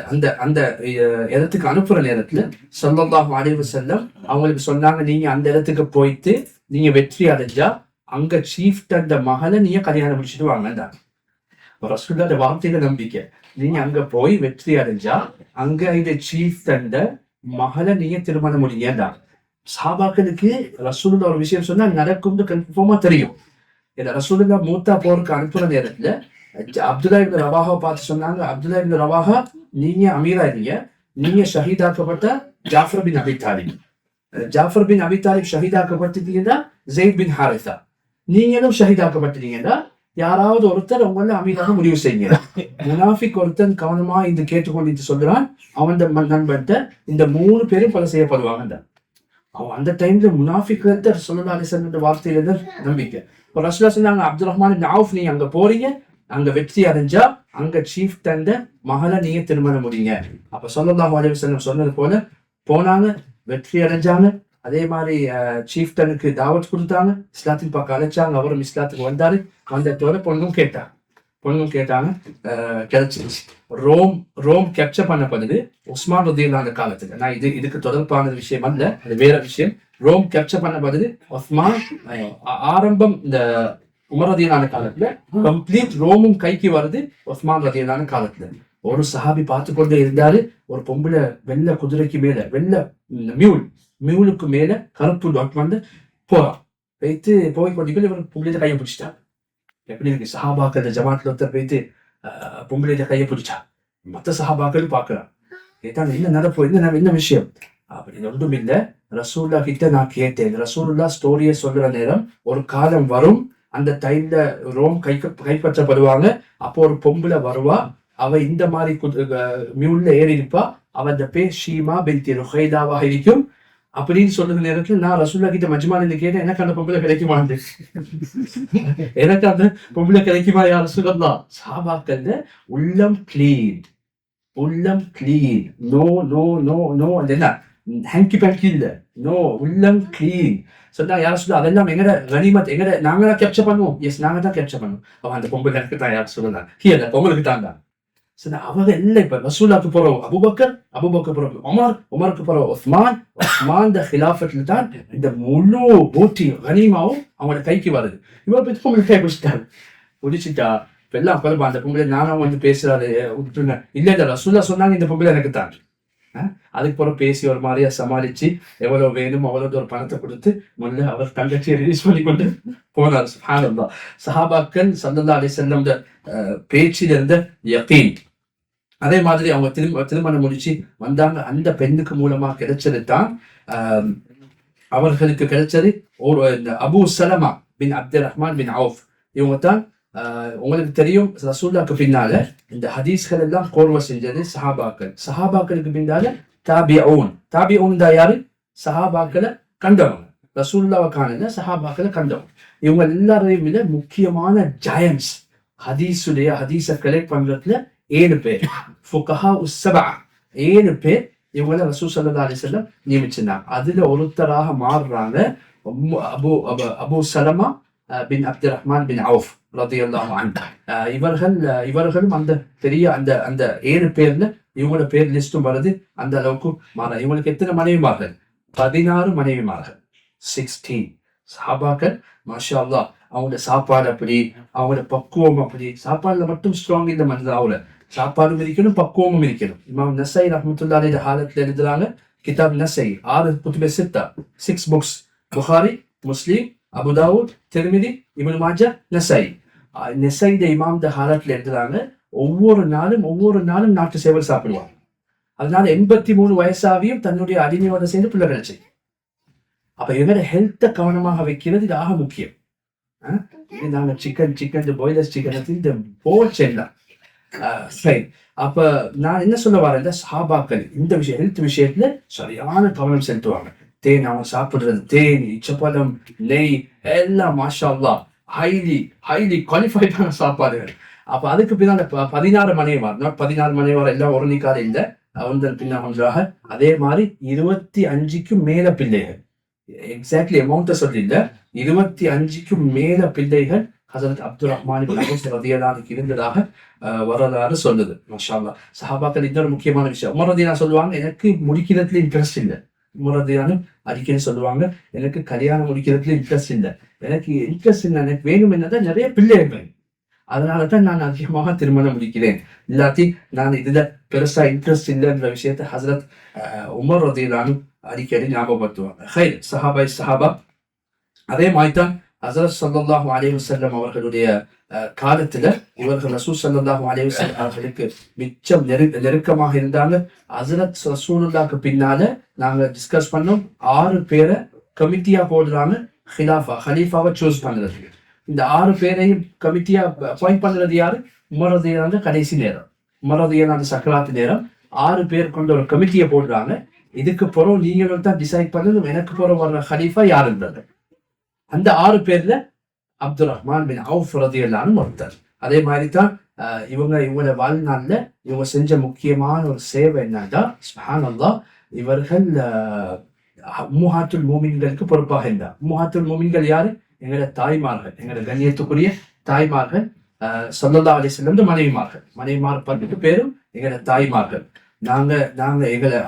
இடத்துக்கு அனுப்புற நேரத்துல ஸல்லல்லாஹு அலைஹி வஸல்லம் அவங்களுக்கு சொன்னாங்க, நீங்க அந்த இடத்துக்கு போயிட்டு நீங்க வெற்றி அடைஞ்சா அங்க சீஃப்ட மகளை நீங்க கல்யாணம் முடிச்சுட்டு வாங்கடா. ரசூலுல்லாஹ் வார்த்தையில நம்பிக்கை, நீங்க அங்க போய் வெற்றி அடைஞ்சா அங்க இந்த சீஃப்ட மகளை நீங்க திருமணம் முடியடா. சஹாபாக்களுக்கு ரசூலுல்லாஹ் ஒரு விஷயம் சொன்னா நடக்கும்னு கன்ஃபார்மா தெரியும். ரசூலுல்லாஹ் மூத்தா போருக்கு அனுப்புற நேரத்துல அப்துல்லா இப்னு ரவாஹா பார்த்து சொன்னாங்க, அப்துல்லா இப்னு ரவாஹா நீங்க அமீரா இல்லைங்க, நீங்க ஷஹீதாக்கப்பட்ட ஜாஃபர் பின் அபி தாலிப், ஜாஃபர் பின் அபி தாலிப் ஷஹீதாக்கப்பட்டீங்கன்னா ஸெய்த் பின் ஹாரிஸா நீங்களும் ஷஹீதாக்கப்பட்டீங்கன்னா யாராவது ஒருத்தர் உங்கள அமீராக முடிவு செய்யுங்க. முனாஃபிக் ஒருத்தன் கவனமா இந்த கேட்டுக்கொண்டு சொல்றான், அவன் நண்பன்ட்ட இந்த 3 பேரும் கொலை செய்யப்படுவாங்க. அவன் அந்த டைம்ல முனாஃபிக் ஸல்லல்லாஹு அலைஹி வஸல்லம் வார்த்தையில நம்பிக்கை. இப்போ ரசூலுல்லாஹ் சொன்னாங்க, அப்துல் ரஹ்மான் பின் அவுஃப் நீங்க அங்க போறீங்க, அங்க வெற்றி அடைஞ்சா அங்க சீஃப் தண்ட மகளை நீங்க திருமணம் முடியுங்க. அப்ப ஸல்லல்லாஹு அலைஹி வஸல்லம் சொன்னது போல போனாங்க, வெற்றி அடைஞ்சாங்க. அதே மாதிரி சீஃப்டனுக்கு தாவத் கொடுத்தாங்க, இஸ்லாத்தின் பக்கம் அழைச்சாங்க, அவரும் இஸ்லாத்துக்கு வந்தாரு. வந்ததோட பொண்ணும் கேட்டாங்க, கிடைச்சிருச்சு. ரோம் கேப்சர் பண்ணப்படுது உஸ்மான் ரலியல்லாஹு அன்ஹு காலத்துல. நான் இதுக்கு தொடர்பான விஷயம் அல்ல, அது வேற விஷயம். ரோம் கேப்சர் பண்ணப்படுது உஸ்மான் ஆரம்பம் இந்த உமர் ரலியல்லாஹு அன்ஹு காலத்துல, கம்ப்ளீட் ரோமும் கைக்கு வருது உஸ்மான் ரலியல்லாஹு அன்ஹு காலத்துல. ஒரு சஹாபி பார்த்து கொண்டே இருந்தாரு, ஒரு பொம்பளை வெள்ளை குதிரைக்கு மேல, வெள்ளை மியூலுக்கு மேல கருப்பு டாட் வந்து போறான். போய் கொண்டு இவர் பொம்பளைய கையை பிடிச்சிட்டாங்க. எப்படி இருக்கு சஹாபாக்கள் ஜமாத்துல ஒருத்தர் போயிட்டு பொம்பளைய கையை பிடிச்சா, மற்ற சஹாபாக்கள் பாக்குறான், கேட்டாங்க என்ன நடப்பு, என்ன விஷயம் அப்படின்னு. ஒன்றும் இல்ல, ரசூலுல்லாஹ் கிட்ட நான் கேட்டேன், ரசூலுல்லாஹ் ஸ்டோரியை சொல்ற நேரம் ஒரு காலம் வரும், அந்த டைம்ல ரோம் கைப்பற்றப்படுவாங்க, அப்போ ஒரு பொம்பளை வருவா, அவ இந்த மாதிரி மியூல்ல ஏறி இருப்பா, அவன் பேர் ஷீமா பின்த் ருஹைதாவாக இருக்கும் அப்படின்னு சொல்லுற நேரத்துல நான் ரசூலுல்லாஹ் கிட்ட மஜ்மால கேட்டேன், எனக்கு அந்த பொம்பளை கிடைக்குமான்னு. எனக்கு அந்த பொம்பளை கிடைக்குமா யா ரசூலல்லாஹ்? சஹாபாக்கள் உள்ளம் clean, no no no no, அது என்ன ஹேங்கி பேங்கி இல்ல, நோ உள்ளம் கிளீன். சொன்னா யார சொல்ல அதெல்லாம் எங்கட கனிமத், நாங்க தான் கேப்சர் பண்ணுவோம். எஸ், நாங்க தான் கேப்சர் பண்ணுவோம். அவன் அந்த பொம்பளை எனக்கு தான் யார் சொல்லலாம், இல்ல பொங்கலுக்கு தாங்க. அவங்க இல்லை, இப்ப ரசூலுல்லாஹ்க்கு போறோம் அபூபக்கர் போறோம் உமருக்கு போறோம் உஸ்மான் ஹிலாஃபத்ல தான் இந்த முழு போட்டி கனிமாவும் அவங்களோட கைக்கு வருது. இவர் போய் பொம்பளை கை பிடிச்சிட்டா இப்ப எல்லாம் குழப்பம். அந்த பொம்பளை நானும் வந்து பேசுறாரு, இல்ல ரசூலுல்லாஹ் சொன்னாங்க இந்த பொம்பளை எனக்கு தான், அதுக்கு பிறகு பேசி ஒரு மாதிரியா சமாளிச்சு எவ்வளவு வேணும் அவ்வளவு ஒரு பணத்தை கொடுத்து முதல்ல அவர் தங்கச்சியை ரிலீஸ் பண்ணி கொண்டு போனார். சுப்ஹானல்லாஹ். சஹாபாக்கள் ஸல்லல்லாஹு அலைஹி வஸல்லம் பேச்சில் இருந்த யகீன். அதே மாதிரி அவங்க திருமணம் முடிச்சு வந்தாங்க. அந்த பெண்ணுக்கு மூலமா கிடைச்சது தான் அவர்களுக்கு கிடைச்சது அபூ சலமா பின் அப்துல் ரஹ்மான் பின் அவுஃப். இவங்க தான் உங்களுக்கு தெரியும் ரசூலுல்லாஹ்க்கு பின்னால இந்த ஹதீஸ்கள் எல்லாம் கோர்வை செஞ்சது சஹாபாக்கள். சஹாபாக்களுக்கு பின்னால தாபிஊன் தான் யாரு? சஹாபாக்களை கண்டவங்க. ரசூலுல்லாஹ்வை காணல, சஹாபாக்களை கண்டவங்க. இவங்க எல்லாரையும் விட முக்கியமான ஜயன்ஸ். ஹதீஸை கலெக்ட் பண்றதுல 7 பேர் ஃபுகஹா உஸ்-சபஅ 7 பேர் இவங்கள ரசூல் ஸல்லல்லாஹு அலைஹி வஸல்லம் நியமிச்சிருந்தாங்க. அதுல ஒருத்தராக மாறுறாங்க அபூ சலமா பின் அப்துல் ரஹ்மான் பின் அவுஃப் ரலியல்லாஹு அன்ஹு. இவர்களும் அந்த பெரிய அந்த 7 பேர்ல இவங்களோட பேர் லிஸ்டும் வருது. அந்த அளவுக்கு மாற. இவங்களுக்கு எத்தனை மனைவிமார்கள்? 16 மனைவிமார்கள். 16 சஹாபாக்கள். மாஷா அல்லாஹ். அவங்களோட சாப்பாடு அப்படி, அவங்களோட பக்குவம் அப்படி. சாப்பாடுல மட்டும் ஸ்ட்ராங் இந்த மனிதாவுல சாப்பாடும் இருக்கணும், பக்குவமும் இருக்கணும். இமாம் நஸாயி ரஹ்மத்துல்லாஹி அலைஹி ஹாலத்துல எழுதுறாங்க, கிதாப் நஸாயி 6 குதுபே சித்தா 6 புக்ஸ், புகாரி, முஸ்லிம், அபு தாவூத், திர்மிதி, இப்னு மாஜா, நஸாயி. நஸாயிட இமாம் ஹாலத்துல எழுதுறாங்க, ஒவ்வொரு நாளும் நாட்டு சேவல் சாப்பிடுவாங்க. அதனால 83 வயசாவியும் தன்னுடைய அடிமையோட சேர்ந்து பிள்ளைகளை செய்யும். அப்ப இவங்க ஹெல்த்தை கவனமாக வைக்கிறது இது ஆக முக்கியம். நாங்க சிக்கன் பாய்லர் சிக்கன் இந்த போல் செய்யலாம். சரி, அப்ப நான் என்ன சொல்ல வரேன், சஹாபாக்கள் இந்த விஷயம் ஹெல்த் விஷயத்துல சரியான கவனம் செலுத்துவாங்க. தேன் அவங்க சாப்பிடுறது, தேன், இச்சப்பழம், நெய் எல்லாம் மாஷா அல்லாஹ் ஹைலி குவாலிஃபைடான சாப்பாடுகள். அப்ப அதுக்கு பின்னால 16 மனைவிமார், 14 மனைவிமார் எல்லாம் ஒரு நிக்கால இல்லை பின்னாக. அதே மாதிரி 25க்கும் மேல பிள்ளைகள். எக்ஸாக்ட்லி அமௌண்ட்டை சொல்லிஇல்ல, 25க்கும் மேல பிள்ளைகள் ஹஸரத் அப்துல் ரஹ்மான் இப்னு அவுஃப் ரலியல்லாஹு அன்ஹு இருந்ததாக வரலாறு சொல்லுது. மாஷா அல்லாஹ். சஹாபாக்கள் இன்னொரு முக்கியமான விஷயம், உமர் ரலியல்லாஹு சொல்லுவாங்க, எனக்கு முடிக்கிறதுல இன்ட்ரெஸ்ட் இல்லை. உமர் ரலியல்லாஹு அடிக்கடி சொல்லுவாங்க, எனக்கு கல்யாணம் முடிக்கிறதுல இன்ட்ரெஸ்ட் இல்லை, எனக்கு இன்ட்ரெஸ்ட் இல்லை, எனக்கு வேணும் என்னதான் நிறைய பிள்ளைகள், அதனாலதான் நான் அதிகமாக திருமணம் முடிக்கிறேன், இல்லாட்டி நான் இதுல பெருசா இன்ட்ரெஸ்ட் இல்லைன்ற விஷயத்த ஹஸரத் உமர் ரலியல்லாஹு அன்ஹு அடிக்கடி ஞாபகப்படுத்துவாங்க. சஹாபா. அதே மாதிரிதான் ஹஸரத் ஸல்லல்லாஹு அலைஹி வஸல்லம் அவர்களுடைய காலத்துல இவர்கள் ரசூல் ஸல்லல்லாஹு அலைஹி வஸல்லம் அவர்களுக்கு மிச்சம் நெருக்கமாக இருந்தாங்க. ஹஸரத் ரசூலுல்லாஹ்க்கு பின்னால நாங்க டிஸ்கஸ் பண்ணோம், 6 பேரை கமிட்டியா போடுறாங்க ஹலீஃபாவை சூஸ் பண்றது. இந்த 6 பேரையும் கமிட்டியா அப்பாயிண்ட் பண்றது யாரு? உமர் ரலியல்லாஹு அன்ஹு கடைசி நேரம், உமர் ரலியல்லாஹு அன்ஹு சக்கராத்து நேரம் 6 பேர் கொண்ட ஒரு கமிட்டியை போடுறாங்க. இதுக்கு பிறகு நீங்களும் தான் டிசைட் பண்ணது எனக்கு பிறகு வர்ற ஹலீஃபா யாருன்றது. அந்த 6 பேர்ல அப்துல் ரஹ்மான் பின் அவுஃப் ரலியல்லாஹு அன்ஹு ஒருத்தர். அதே மாதிரி தான் இவங்களோட வாழ்நாள்ல இவங்க செஞ்ச முக்கியமான ஒரு சேவை என்னன்னா, சுப்ஹானல்லாஹ், இவர்கள் உம்மஹாத்துல் மூமின்களுக்கு பொறுப்பாக இருந்தார். உம்மஹாத்துல் மூமின்கள் யாரு? எங்களோட தாய்மார்கள், எங்களோட கண்ணியத்துக்குரிய தாய்மார்கள், ஸல்லல்லாஹு அலைஹி வஸல்லம் மனைவிமார் 10 பேரும் எங்களோட தாய்மார்கள். நாங்க எங்களை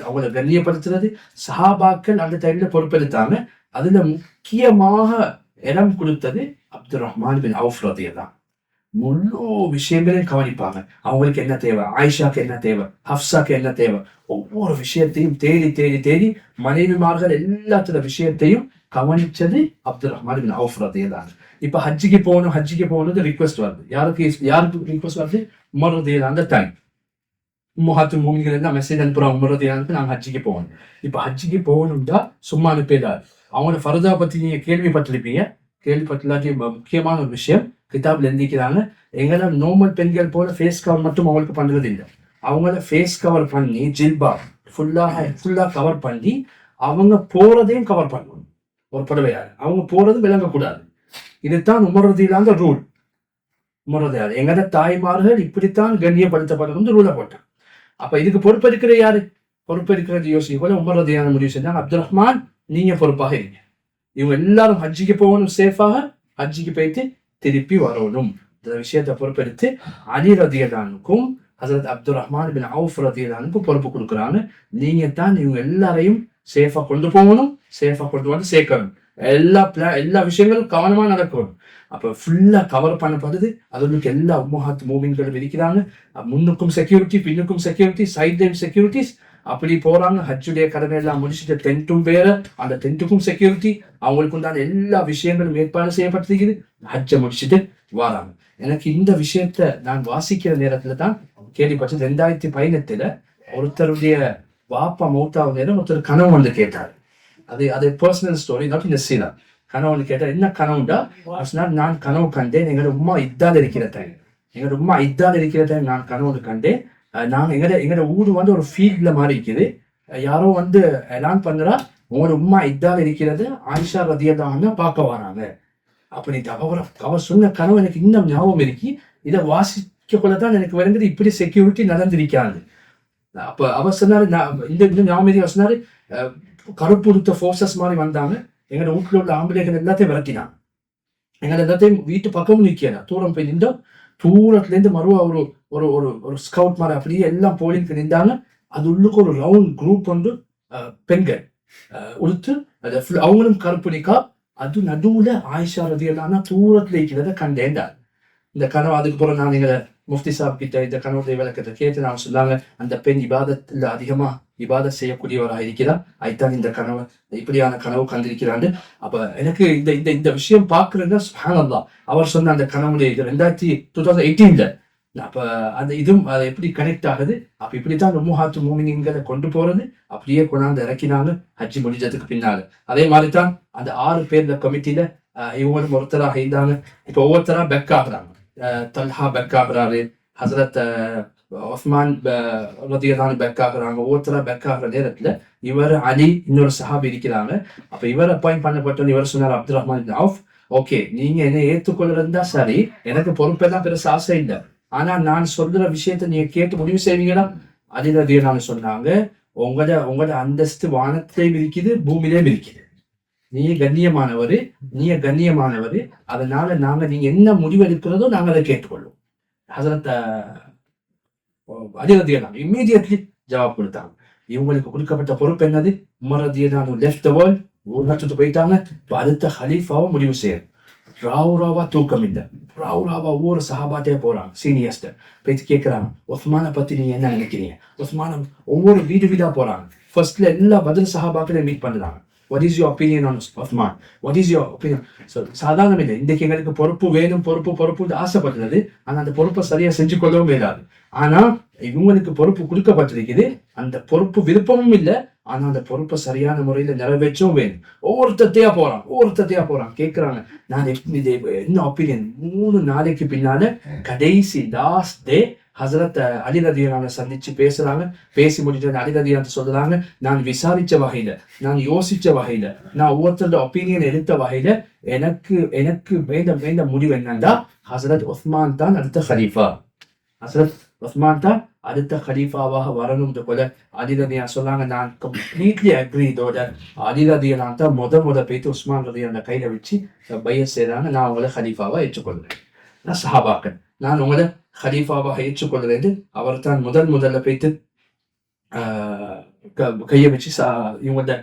அவங்கள கண்ணியப்படுத்துறது சஹாபாக்கள் அந்த டைம்ல பொறுப்பெடுத்தாங்க. அதுல முக்கியமாக இடம் கொடுத்தது அப்துல் ரஹ்மான் பின் அவுஃப் ரலியல்லாஹு அன்ஹு. முழு விஷயங்களையும் கவனிப்பாங்க. அவங்களுக்கு என்ன தேவை, ஆயிஷாக்கு என்ன தேவை, ஹப்சாக்கு என்ன தேவை, ஒவ்வொரு விஷயத்தையும் தேடி மனைவிமார்கள் எல்லாத்துல விஷயத்தையும் கவனிச்சது அப்துல் ரஹ்மான் பின் அவுஃப் ரலியல்லாஹு அன்ஹு. இப்ப ஹஜ்ஜிக்கு போகணும் ரிக்வெஸ்ட் வருது. யாருக்கு ரிக்வெஸ்ட் வருது? உமர் ரலியல்லாஹு அன்ஹு டைம். உம்மஹாத்துல் மூமின்கள் எல்லாம் மெசேஜ் அனுப்புறாங்க, உமர் ரலியல்லாஹு அன்ஹு நாங்க ஹஜ்ஜிக்கு போகணும். இப்ப ஹஜ்ஜிக்கு போகணும்டா சும்மா அனுப்பிடாது. அவங்களோட ஃபர்தா பத்தி நீங்க கேள்விப்பட்டிருப்பீங்க. கேள்விப்பட்டலாட்டி முக்கியமான ஒரு விஷயம் கிதாப்ல எழுதிக்கிறாங்க, எங்களை நார்மல் பெண்கள் போல ஃபேஸ் கவர் மட்டும் அவங்களுக்கு பண்றது இல்லை. அவங்கள ஃபேஸ் கவர் பண்ணி ஜில்பா ஃபுல்லா கவர் பண்ணி அவங்க போறதையும் கவர் பண்ணணும். ஒரு புடவையாரு அவங்க போறது விளங்கக்கூடாது. இதுதான் உமர் ரலியல்லாஹு அன்ஹு ரூல். உமர் ரலியல்லாஹு அன்ஹு எங்களோட தாய்மார்கள் இப்படித்தான் கண்ணியப்படுத்தப்படணும்னு ரூலை போட்டான். அப்ப இதுக்கு பொறுப்பெடுக்கிற யாரு? பொறுப்பெடுக்கிறது யோசிக்க போல உமர் ரலியல்லாஹு அன்ஹு முடிவு செஞ்சாங்க, அப்துல் ரஹ்மான் நீங்க பொறுப்பாக இருங்க. இவங்க எல்லாரும் ஹஜ்ஜிக்கு போகணும், சேஃபாக ஹஜ்ஜிக்கு போயிட்டு திருப்பி வரணும். இந்த விஷயத்தை பொறுப்பெடுத்து அலி ரலியல்லாஹு அன்ஹுக்கும் ஹஸரத் அப்துல் ரஹ்மான் பின் அவுஃப் ரலியல்லாஹு அன்ஹுக்கும் பொறுப்பு கொடுக்குறாங்க. நீங்க தான் இவங்க எல்லாரையும் சேஃபா கொண்டு போகணும், சேஃபா கொண்டு வந்து சேர்க்கணும். எல்லா விஷயங்களும் கவனமா நடக்கணும். அப்ப ஃபுல்லா கவர் பண்ணப்படுது. அதுக்கு எல்லா உம்மஹாத் மூமின்களும் இருக்கிறாங்க. முன்னுக்கும் செக்யூரிட்டி, பின்னுக்கும் செக்யூரிட்டி, சைட்லையும் செக்யூரிட்டிஸ். அப்படி போறாங்க. ஹஜ்ஜுடைய கடமை எல்லாம் முடிச்சுட்டு டென்ட்டும் வேற, அந்த டென்ட்டுக்கும் செக்யூரிட்டி, அவங்களுக்கு உண்டான எல்லா விஷயங்களும் ஏற்பாடு செய்யப்பட்டிருக்குது. ஹஜ்ஜை முடிச்சுட்டு வராங்க. எனக்கு இந்த விஷயத்த நான் வாசிக்கிற நேரத்துல தான் கேள்விப்பட்டது. 2018 ஒருத்தருடைய வாப்பா மௌத்தாவது நேரம் ஒருத்தர் கனவு வந்து கேட்டார். அது பர்சனல் ஸ்டோரி, நாட் இந்த சீனா. கனவு கேட்டார். என்ன கனவுண்டா, நான் கனவு கண்டேன், எங்களோட உமா இத்தால் இருக்கிற டைம், நான் கனவு கண்டேன். நாங்க எங்கட ஊடு வந்து ஒரு ஃபீல்ட்ல மாதிரி இருக்குது. யாரோ வந்து எலான் பண்றா, உங்களோட உமா இத்தால் இருக்கிறது, ஆயிஷா ரதியல்லாஹு பார்க்க வராங்க அப்படின்ட்டு. அவர் சொன்ன கனவு எனக்கு இன்னும் ஞாபகம் இருக்கு. இதை வாசிக்க கொள்ளதான் எனக்கு வருகிறது, இப்படி செக்யூரிட்டி நடந்திருக்காங்க. அப்ப அவர் சொன்னாரு, இந்த ஞாபகம் சொன்னாரு, கருப்புடுத்த ஃபோர்ஸஸ் மாதிரி வந்தாங்க, எங்களோட வீட்டுல உள்ள ஆம்பளைகள் எல்லாத்தையும் விரட்டினாங்க. எங்களை எல்லாத்தையும் வீட்டு பக்கமும் நிற்கல, தூரம் போய் நின்றோம். தூரத்துல இருந்து மறுவா ஒரு ஒரு ஒரு ஒரு ஸ்கவுட் மாதிரி அப்படியே எல்லாம் போலிங்க்கு நின்றாங்க. அது உள்ளுக்கு ஒரு ரவுண்ட் குரூப் வந்து பெண்கள் உடுத்து, அவங்களும் கருப்பு நிக்கா. அது நடுவுல ஆயிஷா ரதியல்லாஹு தூரத்துல இருக்கிறத கண்டேன்டா. இந்த கனவு அதுக்கு பிறகு நான் எங்களை முஃப்தி சாப் கிட்ட இந்த கனவுடைய விளக்கத்தை கேட்டு நான் சொன்னாங்க, அந்த பெண் இபாதத்துல அதிகமா இபாதத் செய்யக்கூடியவராக இருக்கிறார், அதுதான் இந்த கனவு, இப்படியான கனவு கண்டிருக்கிறாண்டு. அப்ப எனக்கு இந்த இந்த இந்த விஷயம் பாக்குறதுன்னா சுப்ஹானல்லாஹ். அவர் சொன்ன அந்த கனவுடைய 2018 அப்ப அந்த இதுவும் அதை எப்படி கனெக்ட் ஆகுது. அப்ப இப்படித்தான் உம்மஹாத்து மூமினீன்களை கொண்டு போறது, அப்படியே கொண்டாந்து இறக்கினாங்க ஹஜ்ஜி முடிஞ்சதுக்கு பின்னால. அதே மாதிரிதான் அந்த 6 பேர்ல கமிட்டியில இவங்களும் ஒருத்தராக இருந்தாங்க. இப்ப ஒவ்வொருத்தரா பெக் ஆகுறாங்க. தல்ஹா பெக் ஆகுறாரு, ஹசரத் உஸ்மான் ரதியல்லாஹு பெக் ஆகுறாங்க. ஒவ்வொருத்தரா பெக் ஆகுற நேரத்துல இவர் அலி இன்னொரு சஹாபி இருக்கிறாங்க. அப்ப இவர் அப்பாயிண்ட் பண்ணப்பட்டோன்னு இவர் சொன்னார், அப்துல் ரஹ்மான் இப்னு அவுஃப், ஓகே நீங்க என்ன ஏற்றுக்கொள்றதா சரி, எனக்கு பொறுப்பெல்லாம் பெருசு ஆசை இல்லை, ஆனா நான் சொல்ற விஷயத்த நீங்க கேட்டு முடிவு செய்வீங்களா? அலி ரதியல்லாஹு சொன்னாங்க, உங்களோட அந்தஸ்து வானத்திலேயும் இருக்குது, பூமியிலேயும் இருக்குது. நீங்க கண்ணியமானவரு, அதனால நீங்க என்ன முடிவு எடுக்கிறதோ நாங்க அதை கேட்டுக்கொள்வோம். ஹசரத் அலி ரதியல்லாஹு இம்மீடியட்லி ஜவாப் கொடுத்தாங்க. இவங்களுக்கு கொடுக்கப்பட்ட பொறுப்பு என்னது? உமர் ரதியல்லாஹு லெஃப்ட் தி வேர்ல்ட், ஊர்லத்துக்கு போயிட்டாங்க. அடுத்த ஹலீஃபாவும் முடிவு செய்யணும். ராவா தூக்கம் இல்லை. ராவா ஒவ்வொரு சஹாபாட்டே போறாங்க, சீனியர்ஸ்ட போயிட்டு கேட்கிறாங்க, உஸ்மான பத்தி நீங்க என்ன நினைக்கிறீங்க? உஸ்மான ஒவ்வொரு வீடா போறாங்க. ஃபர்ஸ்ட்ல எல்லா பதில் சஹாபாக்களையும் மீட் பண்றாங்க. What is your opinion on Uthman? What is your opinion? So, சாதாரணம் இல்லை. இன்றைக்கு எங்களுக்கு பொறுப்பு வேணும், பொறுப்பு ஆசைப்பட்டது, ஆனா அந்த பொறுப்பை சரியா செஞ்சு கொள்ளவும் இயலாது. ஆனா இவங்களுக்கு பொறுப்பு கொடுக்கப்பட்டிருக்குது, அந்த பொறுப்பு விருப்பமும் இல்லை, ஆனா அந்த பொறுப்பை சரியான முறையில நிறைவேற்றவும் வேணும். ஒவ்வொருத்தையா போறான் கேட்கிறாங்க, நான் என்ன ஒப்பீனியன். 3 நாளைக்கு பின்னால கடைசி லாஸ்ட் டே ஹசரத் அலி ரதியல்லாஹு சந்திச்சு பேசுறாங்க. பேசி முடிஞ்சு அலி ரதியல்லாஹு சொல்றாங்க, நான் விசாரிச்ச வகையில, நான் யோசிச்ச வகையில, நான் ஒவ்வொருத்தரோட ஒப்பீனியன் எடுத்த வகையில எனக்கு வேண்ட முடிவு என்னன்னா, ஹசரத் உஸ்மான் தான் அடுத்த ஹலீஃபா. அடுத்த ஹலீஃபாவாக வரணும் போல அலி ரதியல்லாஹு சொன்னாங்க. நான் கம்ப்ளீட்லி அக்ரி. இதோட அலி ரதியல்லாஹு தான் முத போயிட்டு உஸ்மான் ரதியல்லாஹு கையில வச்சு பையத் செய்றாங்க, நான் உங்களை ஹலீஃபாவா ஏற்றுக்கொள்றேன். நான் சஹாபாக்கள், நான் உங்களை ஹலீஃபாவாக ஏற்றுக்கொள்றது. அவர் தான் முதல்ல போயிட்டு கையை வச்சு இவங்களோட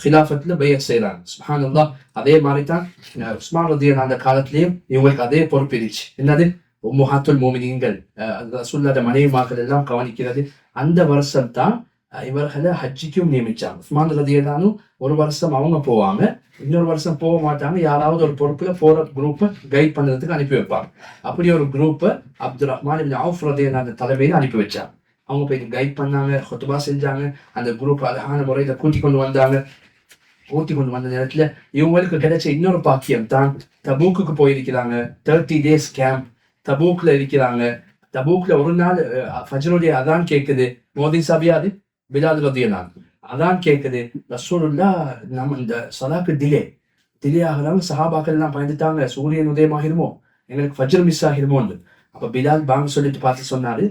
ஹிலாஃபத்துல பையத் செய்யறாங்க. சுப்ஹானல்லாஹ். அதே மாதிரி தான் உஸ்மான் ரதியல்லாஹு அந்த காலத்திலேயும் இவங்களுக்கு அதே பொறுப்பு இருந்துச்சு. என்னது? உம்மஹாத்துல் மோமினீன்கள், ரசூலுல்லாஹ்வுடைய மனைவிமார்கள் எல்லாம் கவனிக்கிறது. அந்த வருஷம் தான் இவர்களை ஹஜ்ஜிக்கும் நியமிச்சாங்க. உஸ்மான் ரதியல்லாஹு ஒரு வருஷம் அவங்க போவாங்க, இன்னொரு வருஷம் போக மாட்டாங்க. யாராவது ஒரு பொறுப்புல போற குரூப்பை கைட் பண்றதுக்கு அனுப்பி வைப்பாங்க. அப்படி ஒரு குரூப்பை அப்துல் ரஹ்மான் இப்னு அவுஃப் ரதியல்லாஹு அந்த தலைமையில அனுப்பி வச்சாங்க. அவங்க போயிட்டு கைட் பண்ணாங்க, ஹுத்பா செஞ்சாங்க. அந்த குரூப் அழகான முறையில கூட்டி கொண்டு வந்த நேரத்துல இவங்களுக்கு கிடைச்ச இன்னொரு பாக்கியம் தான் தபூக்கு போயிருக்கிறாங்க. 30 days கேம்ப் தபூக்ல இருக்கிறாங்க. தபூக்ல ஒரு நாள் ஃபஜ்ருடைய அதான் கேட்குது. மோதி சபியாது பிலால் ரதியல்லாஹு அதான் கேட்குது. ரசூலுல்லாஹ் நம்ம இந்த சலாக்கு டிலே ஆகலாம். சஹாபாக்கள் எல்லாம் பயந்துட்டாங்க, சூரியன் உதயமாகிருமோ, எங்களுக்கு ஃபஜ்ர் மிஸ் ஆகிருமோன்னு. அப்ப பிலால் பாங்க சொல்லிட்டு பார்த்து சொன்னாரு,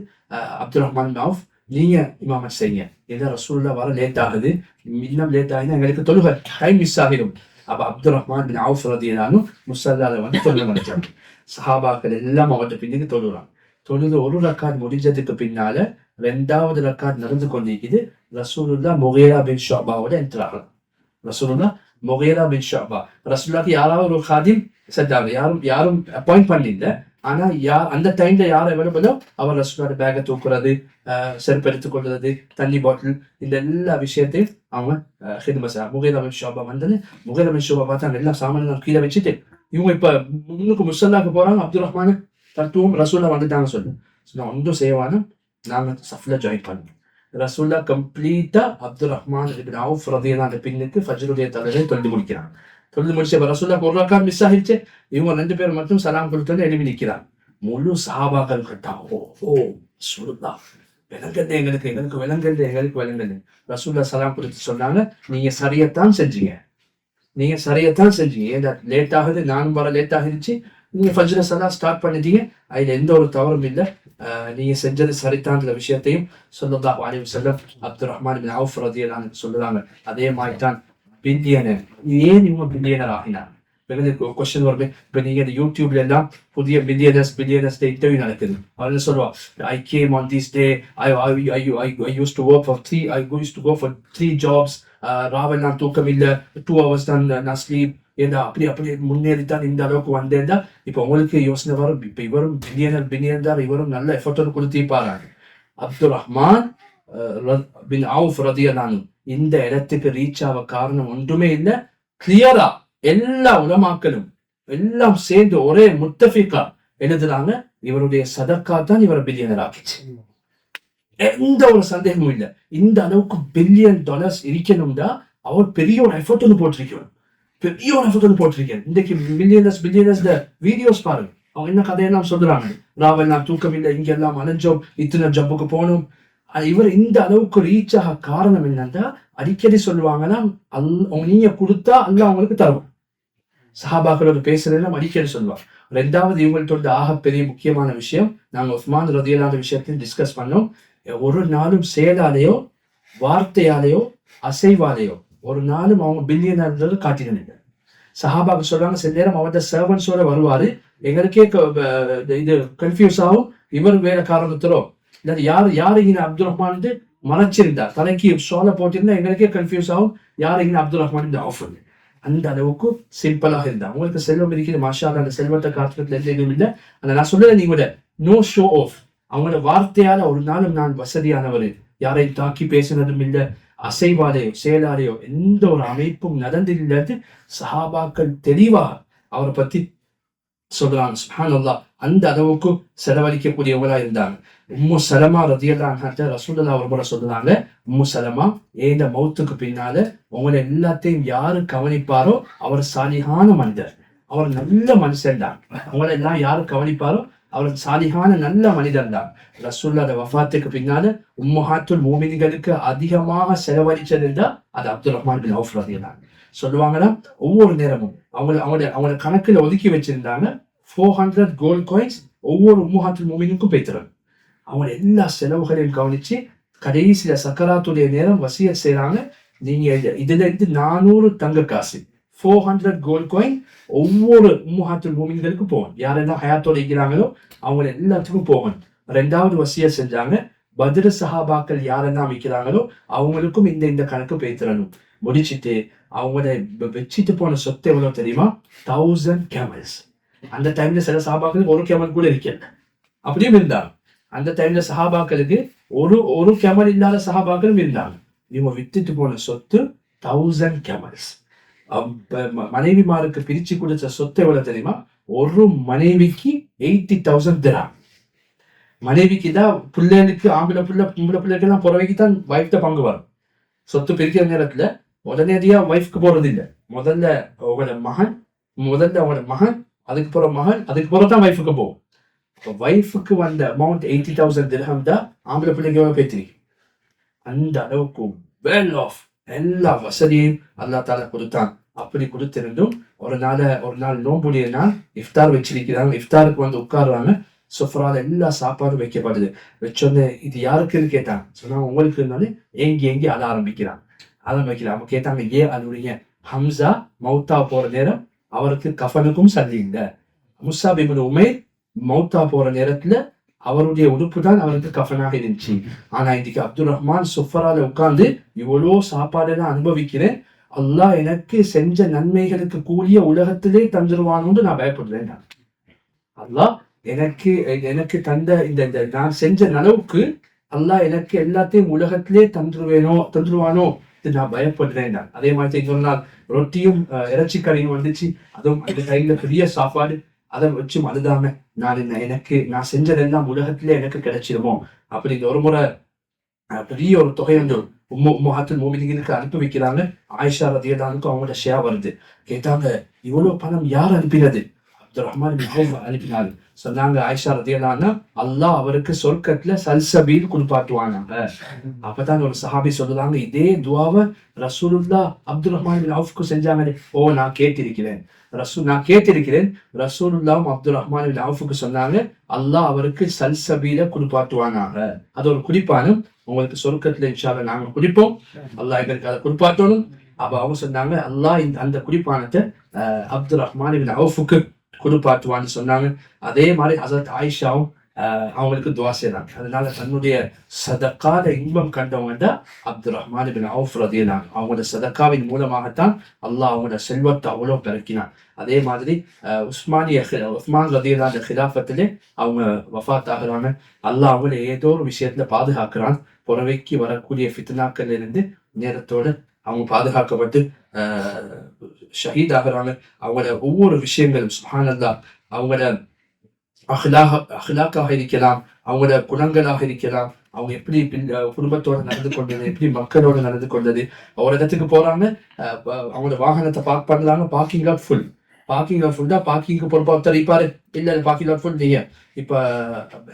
அப்துல் ரஹ்மான் இப்னு அவுஃப், நீங்க இமாமத் செய்யுங்க, ஏதோ ரசூலுல்லாஹ் வர லேட் ஆகுது, இன்னும் லேட் ஆகினா எங்களுக்கு தொழுகை டைம் மிஸ் ஆகிரும். அப்ப அப்துல் ரஹ்மான் இப்னு அவுஃப் ரதியல்லாஹு முஸல்லால வந்து தொழுகை நினைச்சாங்க. சஹாபாக்கள் எல்லாம் அவர்கிட்ட பின்னுக்கு தொழுறாங்க. தொழுது ஒரு ரக்காத் முடிஞ்சதுக்கு பின்னால 2வது ரக்காத் நடந்து கொண்டிருக்குது. ரசூலுல்லாஹ் முகீரா பின் ஷுஅபாவோட என்ட்ராங்க. ரசூலுல்லாஹ்க்கு யாராவது ஒரு ஹாதிம் செட்டாங்க, யாரும் அப்பாயிண்ட் பண்ணியிருந்த, ஆனா அந்த டைம்ல யார் அவைலபிளோ அவர் ரசூலோட பேக்கை தூக்குறது, செருப்பு எடுத்துக் கொள்றது, தண்ணி பாட்டில், இந்த எல்லா விஷயத்தையும் அவங்க ஹிதுமசா முகைதமின் ஷோபா வந்தது. முகைதமின் ஷோபா பார்த்தா எல்லா சாமான்களும் கீழே வச்சுட்டு இவங்க இப்ப முன்னுக்கு முசல்லாக்கு போறாங்க. அப்துல் ரஹ்மான் தத்துவம் ரசூல்லா வந்துட்டாங்க சொல்லு. ஒன்றும் செய்வானு நாங்க சஃப்ல ஜாயின் பண்ணோம். ரசூல்லா கம்ப்ளீட்டா அப்துல் ரஹ்மான் இப்னு அவுஃப் ரலியல்லாஹு பின்னுக்கு ஃபஜ்ருடைய தொழுகை தொழுது முடிக்கிறாங்க. தொழுது முடிச்ச ரசூல்லாக்கு ஒரு ரக்காத் மிஸ் ஆகிடுச்சு. இவங்க 2 பேர் மட்டும் சலாம் கொடுத்து எழுப்பி நிற்கிறாங்க. முழு சஹாபாக்கள் கேட்டாங்க, ஓ ரசூலுல்லா விளங்கல்ல, எங்களுக்கு விளங்கல்ல. ரசூல்லா சலாம் கொடுத்து சொன்னாங்க, நீங்க சரியத்தான் செஞ்சீங்க. ஏன்னா லேட் ஆகுது, நானும் வர லேட் ஆகிருச்சு. நீங்க ஃபஜ்ர சலா ஸ்டார்ட் பண்ணிட்டீங்க, அதுல எந்த ஒரு தவறும் இல்லை. நீங்க செஞ்சது சரிதான்ற விஷயத்தையும் ஸல்லல்லாஹு அலைஹி வஸல்லம் அப்துல் ரஹ்மான் இப்னு அவுஃப் ரலியல்லாஹு அன்ஹு சொல்லுறாங்க. அதே மாதிரி தான் பில்லியனர். ஏன் இவங்க பில்லியனர் ஆகினாங்க? கொஸ்டின் வருது. இப்ப நீங்க இந்த யூடியூப்ல எல்லாம் புதிய பில்லியனர்ஸ் இன்டர்வியூ நடக்குது. அவங்க சொல்லுவா, I came on this day, I used to work for 3 jobs, ராவெல்லாம் தூக்கம் இல்லை, 2 hours தான் நான் ஸ்லீப், ஏன்னா அப்படி முன்னேறித்தான் இந்த அளவுக்கு வந்தேன்டா. இப்ப உங்களுக்கு யோசனை வரும், இப்ப இவரும் பில்லியனர் தான், இவரும் நல்ல effort கொடுத்திருப்பாராங்க. Abdul Rahman bin Awf ரலியல்லாஹு அன்ஹு இந்த இடத்துக்கு ரீச் ஆக காரணம் ஒன்றுமே இல்லை. கிளியரா எல்லா உலமாக்களும் எல்லாம் சேர்ந்து ஒரே முத்தஃபிகா எழுதுறாங்க, இவருடைய சதக்கா தான் இவரை பில்லியனர் ஆக்கிச்சு. எந்த ஒரு சந்தேகமும் இல்லை. இந்த அளவுக்கு $1 billion இருக்கணும்னா அவர் பெரிய ஒரு எஃபர்ட் ஒன்று போட்டிருக்கணும். இன்றைக்கு பில்லியனர்ஸ் வீடியோஸ் பாருங்க, அவங்க என்ன கதையெல்லாம் சொல்றாங்க. ராவெல்லாம் தூக்கம் இல்லை, இங்க எல்லாம் அலைஞ்சோம், இத்தனை ஜப்புக்கு போனோம். இவர் இந்த அளவுக்கு ரீச் ஆக காரணம் என்னன்னா, அடிக்கடி சொல்லுவாங்கன்னா, நீங்க கொடுத்தா அல்லாஹ் அவங்களுக்கு தரும். சஹாபாக்களோட பேசுறதெல்லாம் அடிக்கடி சொல்லுவாங்க. 2வது இவங்கள்ட்ட ஆகப்பெரிய முக்கியமான விஷயம், நாங்க உஸ்மான் ரலியல்லாஹு விஷயத்தையும் டிஸ்கஸ் பண்ணோம். ஒரு நாளும் செயலாலேயோ வார்த்தையாலேயோ அசைவாலேயோ ஒரு நாளும் அவங்க பில்லியனர் காட்டினது. சஹாபாக்கு சொல்றாங்க, சில நேரம் அவர்கிட்ட சர்வன்ஸோட வருவாரு, எங்களுக்கே இது கன்ஃபியூஸ் ஆகும், இவர் வேற காரணத்திலோ இல்லாத யாரு இங்க அப்துல் ரஹ்மான் மறைச்சிருந்தா, தலைக்கு சோலை போட்டிருந்தா எங்களுக்கே கன்ஃபியூஸ் ஆகும், யாரு இங்க அப்துல் ரஹ்மான் ஆஃபர். அந்த அளவுக்கு சிம்பிளாக இருந்தா. உங்களுக்கு செல்வம் இருக்குது, மாஷா அல்லாஹ், அந்த செல்வத்தை காட்டுறதுல எந்த இதுவும் இல்லை. அந்த நான் சொல்றேன், நீங்களோட நோ ஷோ ஆஃப், அவங்களோட வார்த்தையால ஒரு நாளும் நான் வசதியானவர், யாரையும் தாக்கி பேசினதும் இல்லை, அசைவாலேயோ செயலாலேயோ எந்த ஒரு அமைப்பும் நடந்தில்லாது. சஹாபாக்கள் தெளிவாக அவரை பத்தி சொல்றாங்க. சுப்ஹானல்லாஹ், அந்த அளவுக்கு செலவழிக்கக்கூடியவங்களா இருந்தாங்க. உம்மு சலமா ரலியல்லாஹு அன்ஹா ரசூலுல்லாஹ் அவர்களோட சொல்றாங்க, உம்மு சலமா, ஏந்த மௌத்துக்கு பின்னால உங்களை எல்லாத்தையும் யாரு கவனிப்பாரோ அவர் சாலிஹான மனிதர், அவர் நல்ல மனுஷன் தான். உங்களை எல்லாம் யாரு கவனிப்பாரோ அவர் சாலிஹான நல்ல மனிதன் தான். ரசூலுல்லாஹ் வஃபாத்துக்கு பின்னால உம்மஹாத்துல் மூமின்களுக்கு அதிகமாக செலவழிச்சது தான் அது அப்துல் ரஹ்மான் பின் அவுஃப் ரலியல்லாஹு அன்ஹு. சொல்லுவாங்கன்னா, ஒவ்வொரு நேரமும் அவங்களோட கணக்குல ஒதுக்கி வச்சிருந்தாங்க 400 கோல்ட் காயின்ஸ் ஒவ்வொரு உம்மஹாத்துல் மூமினுக்கும் பேத்துறாங்க. அவங்க எல்லா செலவுகளையும் கவனிச்சு கடைசியில சக்கராத்துடைய நேரம் வசியத் செய்யறாங்க, நீங்க இதுல இருந்து 400 தங்க காசு 400 கோல்ட் காயின் ஒவ்வொரு உம்மஹாத்துல் மூமின்களுக்கும் போகணும். யாரெல்லாம் ஹயாத்தோட இருக்கிறாங்களோ அவங்க எல்லாத்துக்கும் போகணும். 2வது வசியத் செஞ்சாங்க, பத்ர் சஹாபாக்கள் யாரெல்லாம் விற்கிறாங்களோ அவங்களுக்கும் இந்த கணக்கு பேத்துறணும். முடிச்சுட்டு அவங்கள வச்சுட்டு போன சொத்து எவ்வளவு தெரியுமா? 1000 camels. அந்த டைம்ல சில சஹாபாக்களுக்கு ஒரு கேமல் கூட இருக்கல, அப்படியும் இருந்தாங்க. அந்த டைம்ல சஹாபாக்களுக்கு ஒரு கேமல் இல்லாத சஹாபாக்களும் இருந்தாங்க. இவங்க வித்துட்டு போன சொத்து 1000 camels. மனைவிமாருக்கு பிரிச்சு கொடுத்த சொத்து எவ்வளவு தெரியுமா? ஒரு மனைவிக்கு 80,000 திராம். மனைவிக்கு தான், பிள்ளைகளுக்கு ஆம்பளை பிள்ளைக்கு எல்லாம் புறவைக்கு தான் வைஃப்ட பங்கு வரும். சொத்து பிரிக்கிற நேரத்துல உடனடியா வைஃப்க்கு போறது இல்லை. முதல்ல அவங்களோட மகன், அதுக்கு போற மகன், அதுக்கு போறதான் வைஃபுக்கு போகும். வைஃபுக்கு வந்த அமௌண்ட் 80,000 திரஹம் தான் ஆம்பளை பிள்ளைங்க பேத்திருக்கு. அந்த அளவுக்கு வெல் ஆஃப் எல்லா வசதியையும் அல்லா தாலா கொடுத்தான். அப்படி கொடுத்திருந்தும் ஒரு நாள் நோம்புடைய நாள் இஃப்தார் வச்சிருக்கிறாங்க. இஃப்தாருக்கு வந்து உட்காடுறாங்க. சுஃப்ரால எல்லா சாப்பாடும் வைக்கப்படுது. வச்சோன்னு இது யாருக்குன்னு கேட்டாங்க. சொன்னாங்க, உங்களுக்கு இருந்தாலும் ஏங்கி அழ ஆரம்பிக்கிறாங்க. அவங்க கேட்டாங்க, ஏன் அழுவுறீங்க? ஹம்சா மௌத்தா போற நேரம் அவருக்கு கஃனுக்கும் சல்லி இல்லை. முஸாப் இப்னு உமைர் மௌத்தா போற நேரத்துல அவருடைய உடுப்பு தான் அவருக்கு கஃனாக இருந்துச்சு. ஆனா இன்னைக்கு அப்துல் ரஹ்மான் சுஃபரால உட்கார்ந்து இவ்வளோ சாப்பாடெல்லாம் அனுபவிக்கிறேன், அல்லாஹ் எனக்கு செஞ்ச நன்மைகளுக்கு கூடிய உலகத்திலே தந்துருவான்னு நான் பயப்படுறேன். அல்லாஹ் எனக்கு எனக்கு தந்த இந்த நான் செஞ்ச நனவுக்கு அல்லாஹ் எனக்கு எல்லாத்தையும் உலகத்திலே தந்துருவானோ இது நான் பயப்படுறேன். அதே மாதிரி இன்னொரு நாள் ரொட்டியும் இறைச்சி கறியும் வந்துச்சு. அதுவும் அந்த டைம்ல பெரிய சாப்பாடு. அதை வச்சும் அழுதாம நான் செஞ்சதெல்லாம் உலகத்திலே எனக்கு கிடைச்சிருமோ அப்படின்னு ஒரு முறை பெரிய ஒரு தொகை வந்து உம்மஹாத்துல் மோமினிங்களுக்கு அனுப்பி வைக்கிறாங்க. ஆயிஷா ரதியல்லாஹுக்கும் அவங்களோட ஷேர் வருது. கேட்டாங்க, இவ்வளவு பணம் யார் அனுப்பினது? அப்துல் ரஹ்மான் அனுப்பினாரு. சொன்னாங்க ஆயிஷா ரதியல்லாஹு, அல்லாஹ் அவருக்கு சொர்க்கத்துல சல்சபீல் குளிப்பாட்டுவானாங்க. அப்பதான் ஒரு சஹாபி சொல்லுறாங்க, இதே துவாவை ரசூலுல்லாஹ் அப்துல் ரஹ்மான் அவுஃப்க்கு செஞ்சாங்க. ஓ, நான் கேட்டிருக்கிறேன் ரசூலுல்லாஹ் அப்துல் ரஹ்மான் அவுஃப்க்கு சொன்னாங்க, அல்லாஹ் அவருக்கு சல்சபீல குளிப்பாட்டுவானாங்க. அது ஒரு குடிப்பானும் உங்களுக்கு சொர்க்கத்துல இன்ஷா அல்லாஹ் நாங்க குடிப்போம், அல்லாஹ் எங்களுக்கு அதை குளிப்பாட்டணும். அப்ப அவங்க சொன்னாங்க, அல்லாஹ் அந்த குடிப்பானத்தை அப்துல் ரஹ்மான் அவுஃப்க்கு குளிப்பாட்டுவான்னு சொன்னாங்க. அதே மாதிரி ஹஸரத் ஆயிஷாவும் அவங்களுக்கு துவா செய்றாங்க. அதனால தன்னுடைய சதக்கால இன்பம் கண்டவங்க தான் அப்துல் ரஹ்மான் பின் அவுஃப் ரலியல்லாஹு. அவங்களோட சதக்காவின் மூலமாகத்தான் அல்லாஹ் அவங்களோட செல்வத்தை அவ்வளோ பெருக்கினான். அதே மாதிரி உஸ்மான் ரலியல்லாஹு ஹிலாஃபத்திலே அவங்க வஃபாத் ஆகுறாங்க. அல்லாஹ் அவங்களை ஏதோ ஒரு விஷயத்துல பாதுகாக்கிறான். புறவைக்கு வரக்கூடிய ஃபித்னாக்கள் இருந்து நேரத்தோடு அவங்க பாதுகாக்கப்பட்டு ஷஹீத் ஆகுறாங்க. அவங்களோட ஒவ்வொரு விஷயங்களும் சுப்ஹானல்லாஹ், அவங்களோட அஹ்லாக்காக இருக்கலாம், அவங்களோட குணங்களாக இருக்கலாம், அவங்க எப்படி குடும்பத்தோட நடந்து கொண்டது, எப்படி மக்களோட நடந்து கொண்டது. ஒரு இடத்துக்கு போறாங்க, அவங்களோட வாகனத்தை பார்க் பண்ணலாங்க, பார்க்கிங் லாட் ஃபுல் தான். பார்க்கிங்க்கு பொறுப்பா ஒருத்தர் இருப்பாரு, இல்ல பார்க்கிங் லாட் ஃபுல் நீங்க இப்ப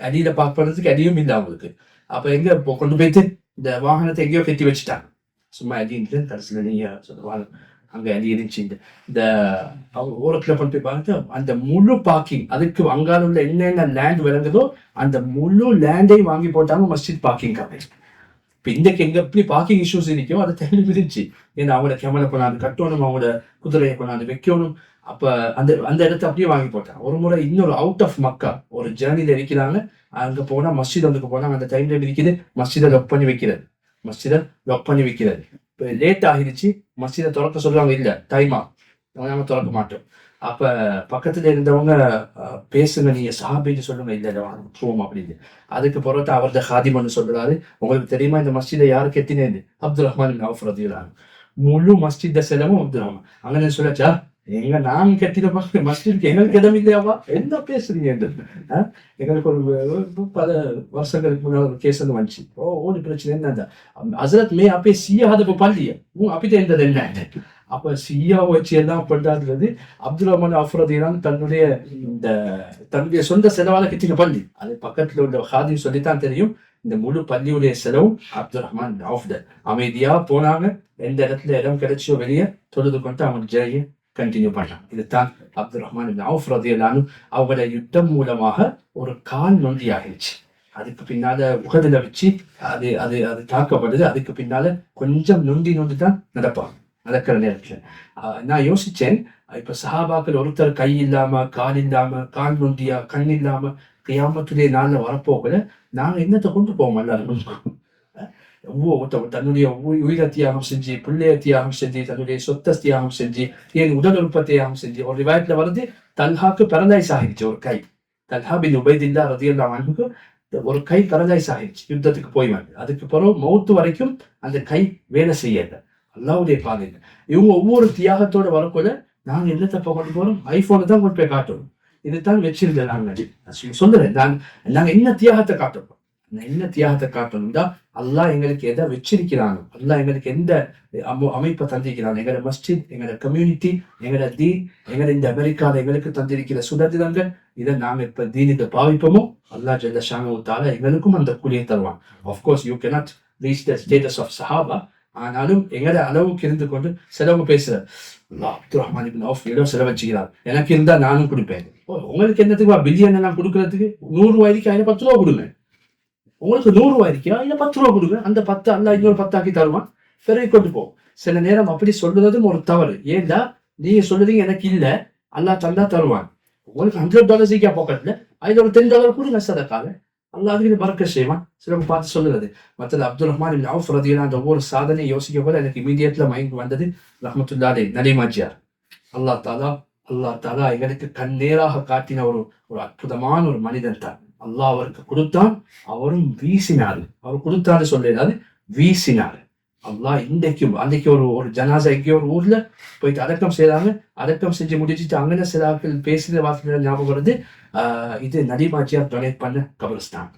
அடியில பார்க் பண்றதுக்கு அடியும் இல்லை அவங்களுக்கு. அப்ப எங்க கொண்டு போயிட்டு இந்த வாகனத்தை எங்கேயோ கட்டி வச்சுட்டாங்க. சும்மா அடின்னு கடைசியில் நீங்க சொல்லுவாங்க அங்க அடி இருந்துச்சு. இந்த ஓரத்துல கொண்டு போய் பார்த்து அந்த முழு பார்க்கிங், அதுக்கு அங்கால உள்ள என்னென்ன லேண்ட் விளங்குதோ அந்த முழு லேண்டையும் வாங்கி போட்டாங்க மஸ்ஜித் பார்க்கிங் கம்பெனி. இப்ப இன்றைக்கு எங்க எப்படி பார்க்கிங் இஷ்யூஸ் இருக்கோ அதை தெளிவு இருந்துச்சு. ஏன்னா அவங்களோட கேமரா கொண்டாந்து கட்டணும், அவங்களோட குதிரையை கொண்டாந்து வைக்கணும். அப்ப அந்த இடத்த அப்படியே வாங்கி போட்டாங்க. ஒரு முறை இன்னொரு அவுட் ஆஃப் மக்கா ஒரு ஜேர்னில இருக்கிறாங்க. அங்க போனா மஸ்ஜித் வந்துக்கு போனாங்க. அந்த டைம்ல இருக்குது மஸ்ஜிதை லாக் பண்ணி வைக்கிறது. இப்போ லேட் ஆகிடுச்சு. மஸ்ஜிதை திறக்க சொல்லுவாங்க, இல்லை டைமா நாம திறக்க மாட்டோம். அப்ப பக்கத்துல இருந்தவங்க பேசுங்க, நீங்க சஹாபின்னு சொல்லுங்க, இல்லை போவோம் அப்படின்னு. அதுக்கு பிறகு அவர்த ஹாதிமன்னு சொல்றாரு, உங்களுக்கு தெரியுமா இந்த மஸ்ஜிதை யாரு கெட்டினேன்னு? அப்துல் ரஹ்மான் அவுஃப் ரலியல்லாஹு. முழு மஸ்ஜித செலவும் அப்துல் ரஹ்மான். அங்கே சொல்லச்சா, எங்க நாங்க கட்டிட மஸ்ஜிதுக்கு எங்களுக்கு இடம் இல்லையாவா, என்ன பேசுறீங்க? எங்களுக்கு ஒரு பல வருஷங்களுக்கு முன்னாடி ஒரு கேஸ் வந்து வந்துச்சு. ஓடி பிரச்சனை என்ன ஹஸரத் மே அப்பே சியாத பள்ளிய அப்படி இருந்தது என்ன? அப்ப சியா வச்சு எல்லாம் பண்றாங்கிறது அப்துல் ரஹ்மான் அவுஃப் ரலியல்லாஹு தன்னுடைய சொந்த செலவால கட்டின பள்ளி. அது பக்கத்துல உள்ள ஹாதி சொல்லித்தான் தெரியும். இந்த முழு பள்ளியுடைய செலவும் அப்துல் ரஹ்மான் அவுஃப். அமைதியா போனாங்க, எந்த இடத்துல இடம் கிடைச்சோ வெளியே தொழுது கொண்டு அவங்க ஜெய கண்டினியூ பண்ணாங்க. இதுதான் அப்துல் ரஹ்மான் அவுஃப் ரலியல்லாஹு. அவங்களோட யுத்தம் மூலமாக ஒரு கால் நொண்டி ஆகிடுச்சு. அதுக்கு பின்னால உகதுல வச்சு அது அது அது தாக்கப்படுது. அதுக்கு பின்னால கொஞ்சம் நொண்டி தான் நடக்கிற நேரத்துல நான் யோசிச்சேன், இப்ப சஹாபாக்கள் ஒருத்தர் கை இல்லாம கால் இல்லாம கால் நொண்டியா கண் இல்லாம கியாமத்துடைய நாள்ல வரப்போகல, நாங்க என்னத்தை கொண்டு போவோம் எல்லாரும்? தன்னுடைய உயிரை தியாகம் செஞ்சு, பிள்ளைய தியாகம் செஞ்சு, தன்னுடைய சொத்தை தியாகம் செஞ்சு, என் உடல் உறுப்பை தியாகம் செஞ்சு. ஒரு ரிவாயத்துல வருது, தல்ஹாக்கு பேரலைஸ் ஆகிடுச்சு ஒரு கை. தல்ஹா பின் உபைதில்லாஹ் ரலியல்லாஹு அன்ஹுக்கு ஒரு கை பேரலைஸ் ஆகிடுச்சு யுத்தத்துக்கு போய் வந்து. அதுக்கு பிறகு மௌத்து வரைக்கும் அந்த கை வேலை செய்யல, அல்லாஹ்வுடைய பாதையில. இவங்க ஒவ்வொரு தியாகத்தோட வரக்குள்ள நாங்க என்ன தப்ப கொண்டு போறோம்? ஐபோனை தான் கொண்டு போய் காட்டணும். இதுதான் வச்சிருந்தேன். நாங்க சொல்றேன், நாங்க என்ன தியாகத்தை காட்டணும், என்ன தியாகத்தை காட்டணும்டா அல்லாஹ் எங்களுக்கு எதை வச்சிருக்கிறாங்க, அல்லாஹ் எங்களுக்கு எந்த அமைப்பை தந்திருக்கிறாங்க, எங்களோட மஸ்ஜித், எங்களோட கம்யூனிட்டி, எங்களோட தீன், எங்களை இந்த அமெரிக்கால எங்களுக்கு தந்திருக்கிற சுதந்திரங்கள், இதை நாங்க இப்ப தீனுக்கு பாவிப்போமோ அல்லாஹ் ஜல்ல ஷானஹு தஆலா எங்களுக்கும் அந்த கூலியை தருவான். Of course you cannot reach the status of சஹாபா. ஆனாலும் எங்களோட அளவுக்கு இருந்து கொண்டு சிலவங்க பேசுற அப்துல் ரஹ்மான் இப்னு அவுஃப் ஏதோ செலவழிச்சுக்கிறார், எனக்கு இருந்தா நானும் கொடுப்பேன். உங்களுக்கு என்னத்துக்கு பில்லியன் எல்லாம் கொடுக்கறதுக்கு? 100 ரூபாய்க்கு அதில் 10 ரூபா கொடுங்க. உங்களுக்கு 100 ரூபாய் இருக்கா, இல்ல 10 ரூபா கொடுங்க. அந்த 10 அல்லாஹ் இன்னொரு 10 ஆக்கி தருவான், பிறகு கொண்டு போ. சில நேரம் அப்படி சொல்றதும் ஒரு தவறு. ஏன்னா நீங்க சொல்றீங்க எனக்கு இல்ல, அல்லாஹ் தந்தா தருவான். உங்களுக்கு $100 இருக்கா பாக்கெட்ல, அதுல ஒரு $10 கொடுங்க சதக்காக, அல்லாஹ் அதுக்கு பரக்கத் செய்வான். சிலவங்க பார்த்து சொல்லுறது. மற்றது அப்துல் ரஹ்மான் இப்னு அவுஃப் ரலியல்லாஹு அந்த ஒவ்வொரு சாதனை யோசிக்க போல எனக்கு இமீடியட்ல மைண்ட் வந்தது ரஹ்மத்துல்லாஹி அலைஹி நலிமாஜியார். அல்லாஹ் தாலா அல்லாஹ் தாலா எங்களுக்கு கண்ணேராக காட்டின ஒரு அற்புதமான ஒரு மனிதன் தான். அல்லாஹ் அவருக்கு கொடுத்தான், அவரும் வீசினார். அவர் கொடுத்தாரு சொல்லிடாது, வீசினார். அல்லாஹ் இன்றைக்கும் அன்றைக்கு ஒரு ஜனாசா எங்கேயோ ஒரு ஊர்ல போயிட்டு அடக்கம் செய்யறாங்க. அடக்கம் செஞ்சு முடிச்சுட்டு அங்கே சில ஆட்கள் பேசின வார்த்தைகள் ஞாபகம் வருது. இது நலிமாஜியார் டொனேட் பண்ண கபர்ஸ்தான்.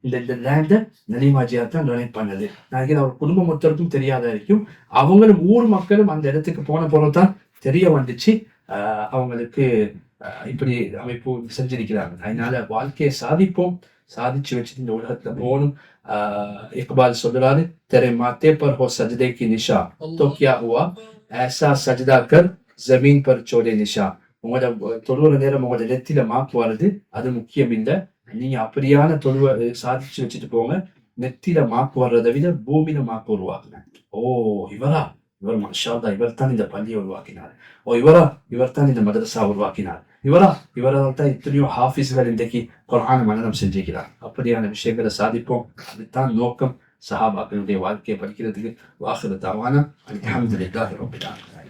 இந்த லேண்டை நலிமாஜியார் தான் டொனேட் பண்ணது. நான் அவர் குடும்பம் மொத்தருக்கும் தெரியாத வரைக்கும் அவங்களும் ஊர் மக்களும் அந்த இடத்துக்கு போன போலதான் தெரிய வந்துச்சு. அவங்களுக்கு இப்படி அமைப்பு செஞ்சிருக்கிறாங்க. அதனால வாழ்க்கையை சாதிப்போம், சாதிச்சு வச்சுட்டு இந்த உலகத்துல போகணும். இக்பால் சொல்றாரு, तेरे माथे पर हो सजदे की निशा तो क्या हुआ ऐसा सजदा कर जमीन पर छोड़े निशा. உங்களோட தொழுவ நேரம் உங்களோட நெத்தில மாக்கு வருது, அது முக்கியம் இல்லை. நீங்க அப்படியான தொழுவ சாதிச்சு வச்சுட்டு போங்க. நெத்தில மாக்கு வர்றதை விட பூமியில மாக்கு உருவாக்குங்க. ஓ இவர் மாஷாஅல்லாஹ், இவர் தான் இந்த பள்ளியை உருவாக்கினார். ஓ இவர் தான் இந்த மதரசா உருவாக்கினார். இவரால் தான் இத்தனையோ ஹாஃபிஸ்கள் இன்றைக்கு குர்ஆன் மனனம் செஞ்சிருக்கிறார். அப்படியான விஷயங்களை சாதிப்போம். அதுதான் நோக்கம். சஹாபாக்களுடைய வாழ்க்கையை படிக்கிறதுக்கு வாஹிரு தஅவானா அல்ஹம்துலில்லாஹி ரப்பில் ஆலமீன்.